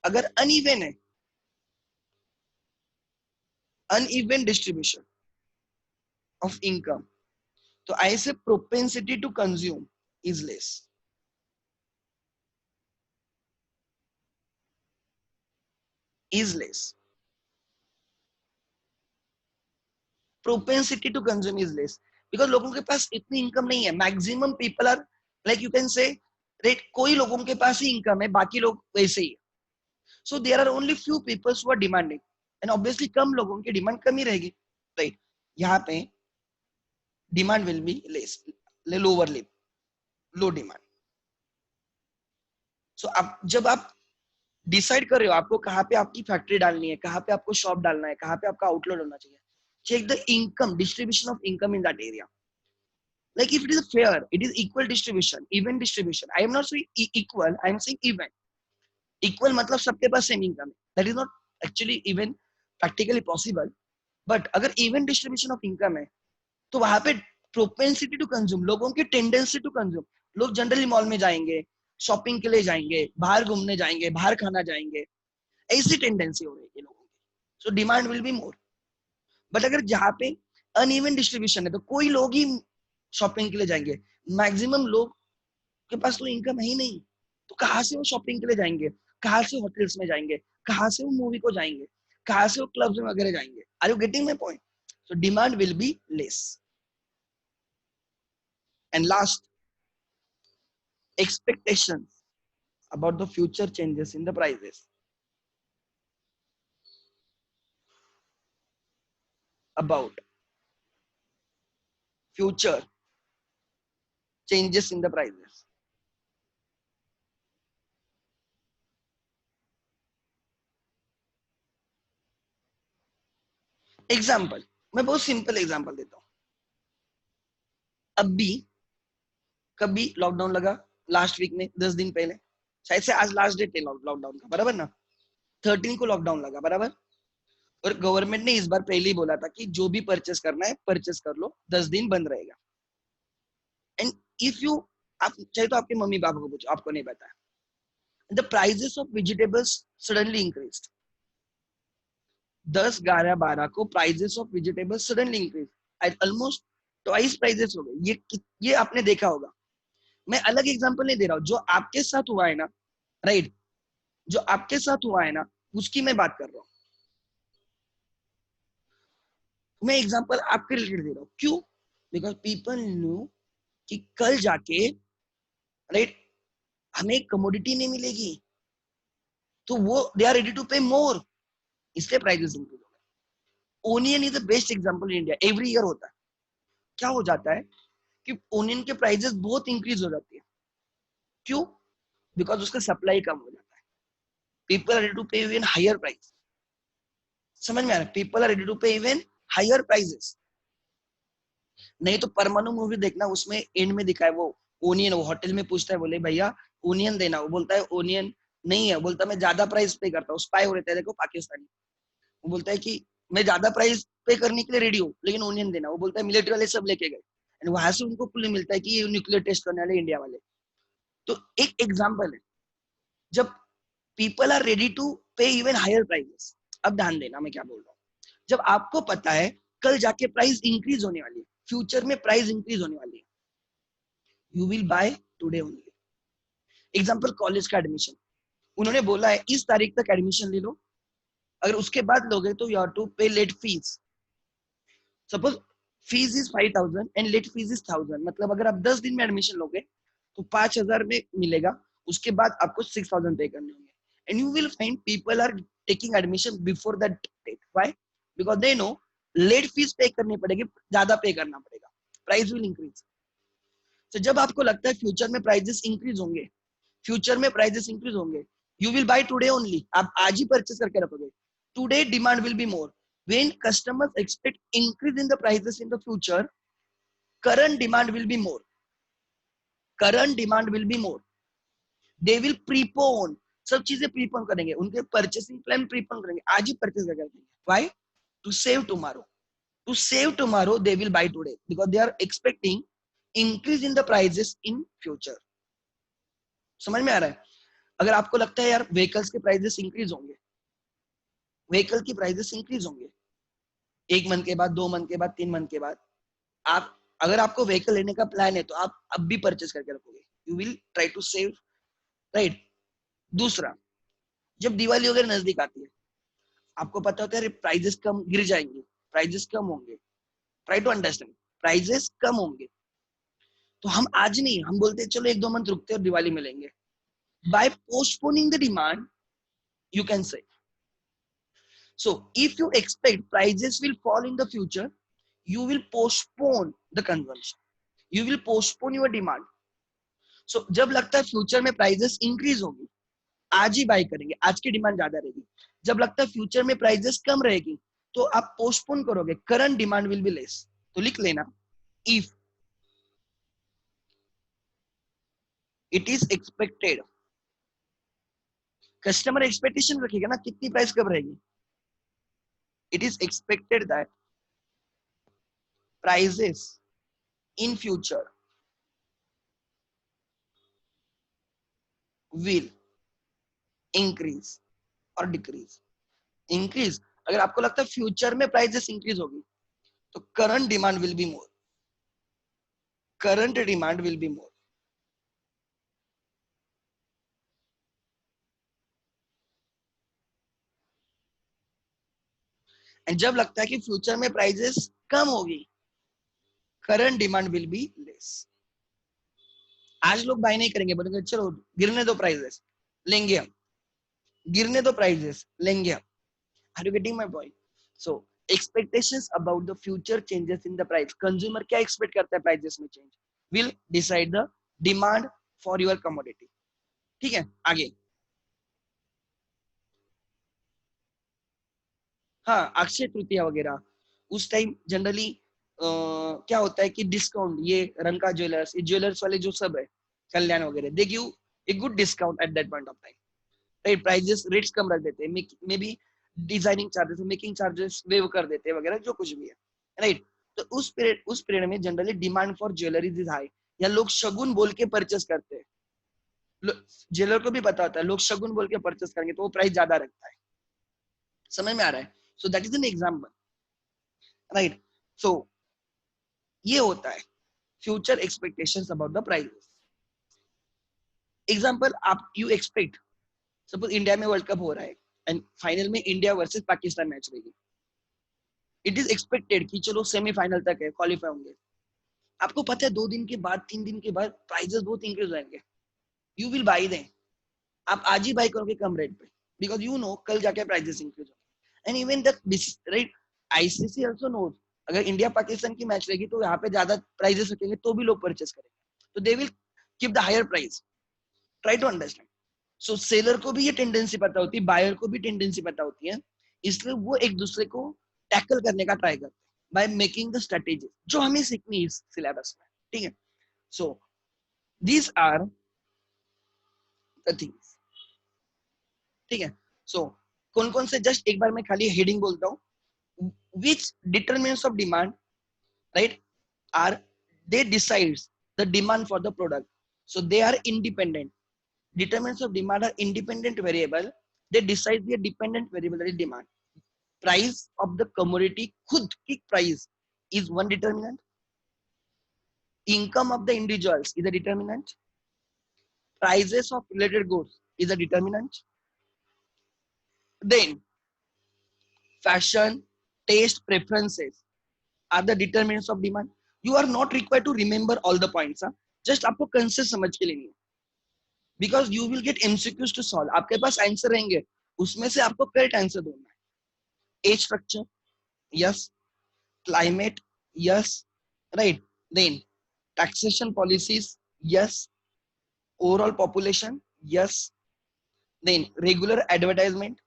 S1: अगर अनइवन है, अनइवन डिस्ट्रीब्यूशन ऑफ इनकम, तो ऐसे propensity to consume is less, is less, propensity to consume is less, because लोगों के पास इतनी income नहीं है, maximum people are like you can say, rate, कोई लोगों के पास ही इनकम है, बाकी लोग वैसे ही, so there are only few peoples who are demanding, and obviously कम लोगों की डिमांड कम ही रहेगी, राइट। यहाँ पे demand will be less, lower low demand. So अब जब आप डिसाइड कर रहे हो आपको कहाँ पे आपकी फैक्ट्री डालनी है, कहाँ पे आपको शॉप डालना है, कहाँ पे आपका आउटलेट होना चाहिए. Check the income, distribution of income in that area. Like if it is fair, it is equal distribution, even distribution. I am not saying equal, I am saying even. Equal मतलब सबके पास same income है. That is not actually even practically possible. But अगर even distribution of income है, तो वहां पे propensity to consume, लोगों की टेंडेंसी टू कंज्यूम, लोग जनरली मॉल में जाएंगे, शॉपिंग के लिए जाएंगे, बाहर घूमने जाएंगे, बाहर खाना जाएंगे, ऐसी टेंडेंसी हो रही है लोगों की. सो demand will be more. But अगर जहाँ पे अनइवन डिस्ट्रीब्यूशन है तो कोई लोग ही शॉपिंग के लिए जाएंगे, मैक्सिमम लोग के पास तो इनकम है ही नहीं, तो कहाँ से वो शॉपिंग के लिए जाएंगे, कहाँ से होटल्स में जाएंगे, कहाँ से वो मूवी को जाएंगे, कहाँ से वो क्लब्स में वगैरह जाएंगे. Are you getting my point? So demand will be less. And last, expectations about the future changes in the prices, about future changes in the prices. Example, मैं बहुत सिंपल एग्जाम्पल देता हूँ. अभी कभी लॉकडाउन लगा लास्ट वीक में, 10 दिन पहले, शायद से आज लास्ट डेट है लॉकडाउन का, बराबर ना. 13 को लॉकडाउन लगा, बराबर. और गवर्नमेंट ने इस बार पहले ही बोला था कि जो भी परचेस करना है परचेस कर लो, 10 दिन बंद रहेगा. एंड इफ यू, आप चाहे तो आपके मम्मी पापा को पूछो, आपको नहीं पता. The prices of vegetables suddenly increased. 10, 11, 12 को prices of vegetables suddenly increase, almost twice prices हो गए. ये आपने देखा होगा. मैं अलग एग्जांपल नहीं दे रहा हूँ, जो आपके साथ हुआ है ना, राइट, जो आपके साथ हुआ है ना, उसकी मैं बात कर रहा हूँ. मैं एग्जांपल आपके रिलेटेड दे रहा हूँ. क्यों? बिकॉज पीपल न्यू कि कल जाके, राइट, हमें कमोडिटी नहीं मिलेगी, तो वो दे आर रेडी टू पे मोर, इसलिए प्राइजेस इंक्रीज हो गए. Onion is the best example in India. Every year होता है. क्या हो जाता है कि ओनियन के प्राइजेस बहुत इंक्रीज हो जाती है. क्यों? बिकॉज उसका सप्लाई कम हो जाता है. पीपल आर रेडी टू पे इवन हायर प्राइस. समझ में आ रहा है? पीपल आर रेडी टू पे इवन हायर प्राइजेस. नहीं तो परमाणु मूवी देखना, उसमें एंड में दिखा है वो ओनियन, वो होटल में पूछता है, बोले भैया ओनियन देना, वो बोलता है ओनियन नहीं है, बोलता मैं ज्यादा प्राइस पे करता हूँ. स्पाई हो रहता है देखो पाकिस्तानी, वो बोलता है कि मैं ज्यादा प्राइस पे करने के लिए रेडी हूँ लेकिन ओनियन देना. वो बोलता है मिलिट्री वाले सब लेके गए, एंड वहां से उनको पुल मिलता है कि ये न्यूक्लियर टेस्ट करने वाले इंडिया वाले. तो एक एग्जाम्पल है, जब पीपल आर रेडी टू पे इवन हायर प्राइसेस. अब ध्यान देना मैं क्या बोल रहा हूँ. जब आपको पता है कल जाके प्राइस इंक्रीज होने वाली है, फ्यूचर में प्राइस इंक्रीज होने वाली है, you will by today only. Example college का एडमिशन, उन्होंने बोला है इस तारीख तक एडमिशन ले लो, अगर उसके बाद लोगे तो you have to pay late fees. Suppose fees is 5,000 and late fees is 1,000, मतलब अगर आप 10 दिन में एडमिशन लोगे तो 5,000 में मिलेगा, उसके बाद आपको 6,000 पे करने होंगे. And you will find people are taking admission before that date. Why? Because they know late fees pay करनी पड़ेगी, ज्यादा पे करना पड़ेगा, प्राइस विल इंक्रीज. तो जब आपको लगता है फ्यूचर में प्राइजेस इंक्रीज होंगे, फ्यूचर में प्राइजेस इंक्रीज होंगे, you will by today only. आप आज ही परचेस करके रखोगे. Today demand will be more. When customers expect increase in the prices in the future, current demand will be more. Current demand will be more. They will prepone. सब चीजें prepone करेंगे, उनके purchasing plan prepone करेंगे, आज ही purchase कर देंगे. Why? To save tomorrow. To save tomorrow, they will buy today because they are expecting increase in the prices in future. समझ में आ रहा है? अगर आपको लगता है यार व्हीकल्स के प्राइसेस इंक्रीज होंगे, व्हीकल की प्राइसेस इंक्रीज होंगे 1 मंथ के बाद, 2 मंथ के बाद, 3 मंथ के बाद, आप अगर आपको व्हीकल लेने का प्लान है तो आप अब भी परचेस करके रखोगे. You will try to save, right. दूसरा, जब दिवाली वगैरह नजदीक आती है, आपको पता होता है प्राइजेस कम गिर जाएंगे, प्राइजेस कम होंगे. ट्राई टू अंडरस्टैंड, प्राइजेस कम होंगे, तो हम आज नहीं, हम बोलते हैं चलो 1-2 मंथ रुकते हैं और दिवाली में लेंगे. By postponing the demand you can save. So if you expect prices will fall in the future, you will postpone the consumption. You will postpone your demand. So जब लगता है फ्यूचर में प्राइसेस इंक्रीज होगी, आज ही bye करेंगे, आज की demand ज्यादा रहेगी। जब लगता है फ्यूचर में प्राइजेस कम रहेगी तो आप पोस्टपोन करोगे, current demand will be less. तो लिख लेना, if it is expected, customer expectation रखेगा ना कितनी प्राइस कब रहेगी, it is expected that prices in future will increase और डिक्रीज। इंक्रीज, अगर आपको लगता है फ्यूचर में प्राइजेस इंक्रीज होगी तो current demand will be more, current demand will be more. And जब लगता है कि फ्यूचर में प्राइजेस कम होगी, current demand will be less. आज लोग बाय नहीं करेंगे, बोलेंगे चलो गिरने दो प्राइजेस, लेंगे हम, गिरने दो प्राइजेस, लेंगे हम। Are you getting my point? So expectations about the future changes in the price, consumer क्या एक्सपेक्ट करता है प्राइजेस में change, will decide the demand for your commodity. ठीक है, आगे। हाँ, अक्षय तृतीया वगैरह उस टाइम जनरली क्या होता है कि डिस्काउंट, ये रंका ज्वेलर्स, ये ज्वेलर्स वाले जो सब है, कल्याण वगैरह, they give a good discount at that point of time, right? Prices rates कम रख देते हैं, maybe designing charges, making charges waive कर देते हैं वगैरह, जो कुछ भी है, राइट? तो उस पीरियड में generally demand for jewelleries is high, या लोग शगुन बोल के परचेस करते हैं। ज्वेलर को भी पता होता है लोग शगुन बोल के परचेस करेंगे तो वो प्राइस ज्यादा रखता है। समझ में आ रहा है? So that is an example, right? So ये होता है future expectations about the price. Example, आप यू एक्सपेक्ट, सपोज इंडिया में वर्ल्ड कप हो रहा है एंड फाइनल में इंडिया वर्सेस पाकिस्तान मैच रहेगी, इट इज एक्सपेक्टेड कि चलो सेमीफाइनल तक है, क्वालिफाई होंगे। आपको पता है 2 दिन के बाद, 3 दिन के बाद प्राइजेस बहुत इंक्रीज होंगे, यू विल बाई देम, आप आज ही बाई करोगे कम रेट पे, बिकॉज यू नो कल जाके प्राइजेस इंक्रीज होंगे। And even the right, ICC also knows, अगर इंडिया पाकिस्तान की मैच रहेगी तो यहाँ पे ज्यादा प्राइजेस रखेंगे तो भी लोग परचेस करेंगे, तो they will keep the higher price. Try to understand. So seller को भी ये टेंडेंसी पता होती है, बायर को भी टेंडेंसी पता होती है, इसलिए वो एक दूसरे को टैकल करने का ट्राई करते हैं बाय मेकिंग द स्ट्रेटेजी, जो हमें सीखनी है इस सिलेबस में। ठीक है, so these are the things. ठीक है, सो कौन कौन से, जस्ट एक बार मैं खाली हेडिंग बोलता हूँ। Which determinants of demand, right, are they decides the demand for the product, so they are independent. Determinants of demand are independent variable, they decide the dependent variable, that is demand. Price of the commodity, खुद की price is one determinant, income of the individuals is a determinant, prices of related goods is a determinant, then fashion, taste, preferences are the determinants of demand. You are not required to remember all the points, huh? Just आपको concept समझ के लेनी है, because you will get MCQs to solve, आपके पास answer रहेंगे, उसमें से आपको करेक्ट आंसर ढूंढना है। Age structure, yes, climate, yes, right, then taxation policies, yes, overall population, yes, then regular advertisement,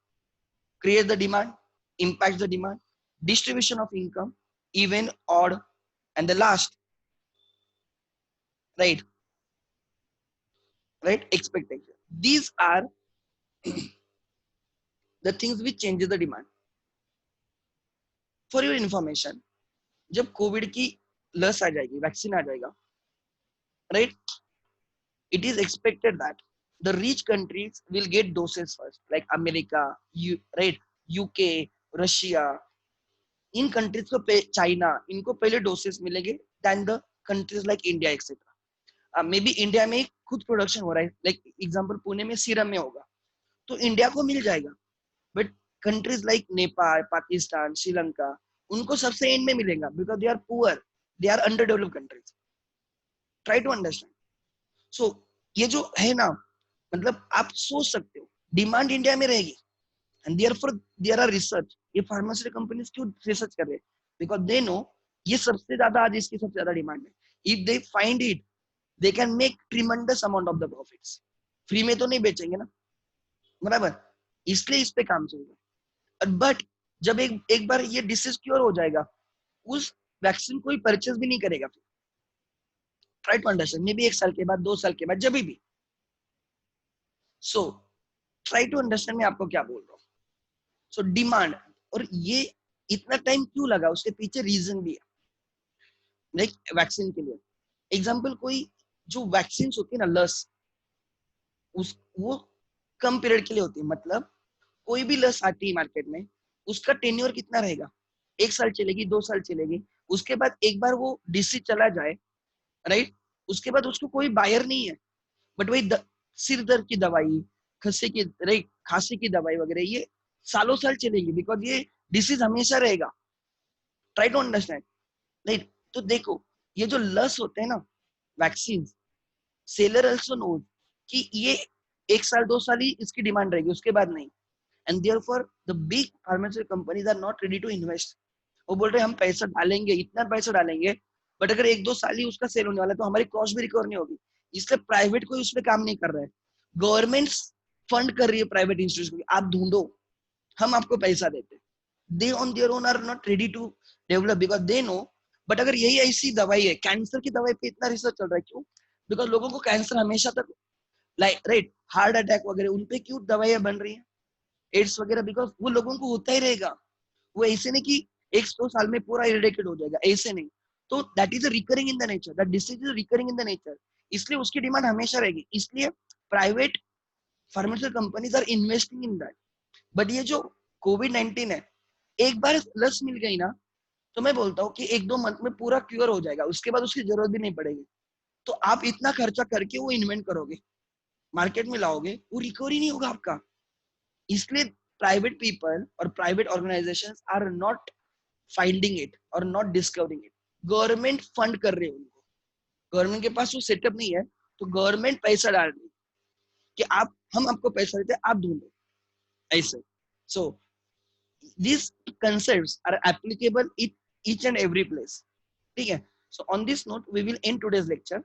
S1: create the demand, impacts the demand, distribution of income, even, odd, and the last, right, right, expectation. These are the things which changes the demand. For your information, जब Covid की लस आ जाएगी, vaccine आ जाएगा, right, it is expected that the rich countries will get doses first, like America, right, UK, Russia, इन countries को, China, इनको पहले doses मिलेंगे then the countries like India etcetera. May be India में खुद प्रोडक्शन हो रहा है, लाइक एग्जांपल पुणे में सीरम में होगा तो इंडिया को मिल जाएगा, but countries like Nepal, Pakistan, Sri Lanka, उनको सबसे एंड में मिलेगा, because they are poor, they are under developed countries. Try to understand. So ये जो है ना, मतलब आप सोच सकते हो डिमांड इंडिया में रहेगी, and therefore there are research, ये फार्मास्यूटिकल कंपनीज क्यों रिसर्च कर रहे हैं, बिकॉज दे नो ये सबसे ज्यादा, आज इसकी सबसे ज्यादा डिमांड है, if they find it they can make tremendous amount of the profits. Free में तो नहीं बेचेंगे ना, बराबर, इसलिए इस पे काम चल रहा है। बट जब एक बार ये डिसीज क्योर हो जाएगा, उस वैक्सीन कोई परचेज भी नहीं करेगा फिर। Try to understand, may B 1 साल के बाद, 2 साल के बाद, जब भी। सो ट्राई टू अंडरस्टैंड मैं आपको क्या बोल रहा हूँ। सो डिमांड, और ये इतना टाइम क्यों लगा, उसके पीछे रीजन भी है। लाइक वैक्सीन के लिए एग्जाम्पल, कोई जो वैक्सीन होती है ना, लस, उस वो कम पीरियड के लिए होती है। मतलब कोई भी लस आती है मार्केट में, उसका टेन्योर कितना रहेगा, 1 साल चलेगी, 2 साल चलेगी। उसके बाद एक बार वो डिसीज चला जाए, राइट, उसके बाद उसको कोई बायर नहीं है। बट वही सिर दर्द की दवाई, खस्सी की, राइट, खांसी की दवाई वगैरह, ये सालों साल चलेगी, बिकॉज ये डिसीज हमेशा रहेगा। Try to understand, right. तो देखो, ये जो लस होते हैं ना वैक्सीन, सेलर ऑल्सो नो कि ये 1 साल 2 साल ही इसकी डिमांड रहेगी, उसके बाद नहीं। And therefore the big pharmaceutical companies are not ready to invest. वो बोल रहे हैं हम पैसा डालेंगे, इतना पैसा डालेंगे, बट अगर 1 2 साल ही उसका सेल होने वाला है तो हमारी कॉस्ट भी रिकवर नहीं होगी। इसलिए प्राइवेट कोई उस पर काम नहीं कर रहा है, गवर्नमेंट फंड कर रही है प्राइवेट इंस्टीट्यूशन, आप ढूंढो, हम आपको पैसा देते। They on their own are not ready to develop, because they know. But अगर यही ऐसी दवाई है, कैंसर की दवाई पे इतना रिसर्च चल रहा है, क्यों? बिकॉज लोगों को कैंसर हमेशा तक, लाइक, राइट, हार्ट अटैक वगैरह, उनपे क्यों दवाइयां बन रही है, एड्स वगैरह, बिकॉज वो लोगों को होता ही रहेगा। वो ऐसे नहीं कि 1 2 साल में पूरा इरेडिकेट हो जाएगा, ऐसे नहीं। तो that is recurring in the nature, that disease is recurring in the nature, इसलिए उसकी डिमांड हमेशा रहेगी। इसलिए private pharmaceutical companies are investing in that. But ये जो कोविड 19 है, एक बार लस मिल गई ना, तो मैं बोलता हूँ कि 1 2 मंथ में पूरा क्योर हो जाएगा, उसके बाद उसकी जरूरत भी नहीं पड़ेगी। तो आप इतना खर्चा करके वो इन्वेंट करोगे, मार्केट में लाओगे, वो रिकवरी नहीं होगा आपका। इसलिए प्राइवेट पीपल और private organisations are not finding it और not discovering it. Government fund कर रही है उनको, गवर्नमेंट के पास वो सेटअप नहीं है, तो गवर्नमेंट पैसा डाल रही है कि आप, हम आपको पैसा देते हैं, आप ढूंढो, ऐसे। सो these concepts are applicable in each and every place, ठीक है। So on this note we will end today's lecture.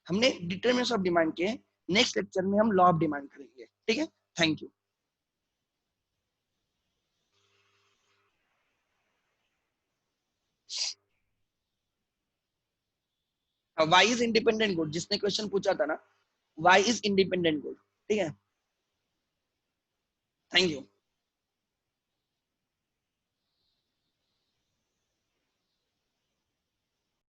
S1: हमने डिटरमिनेशन ऑफ डिमांड के, नेक्स्ट लेक्चर में हम लॉ ऑफ डिमांड करेंगे, ठीक है। Thank you. Why is independent good, जिसने क्वेश्चन पूछा था ना, वाई इज इंडिपेंडेंट गुड, ठीक है। Thank you.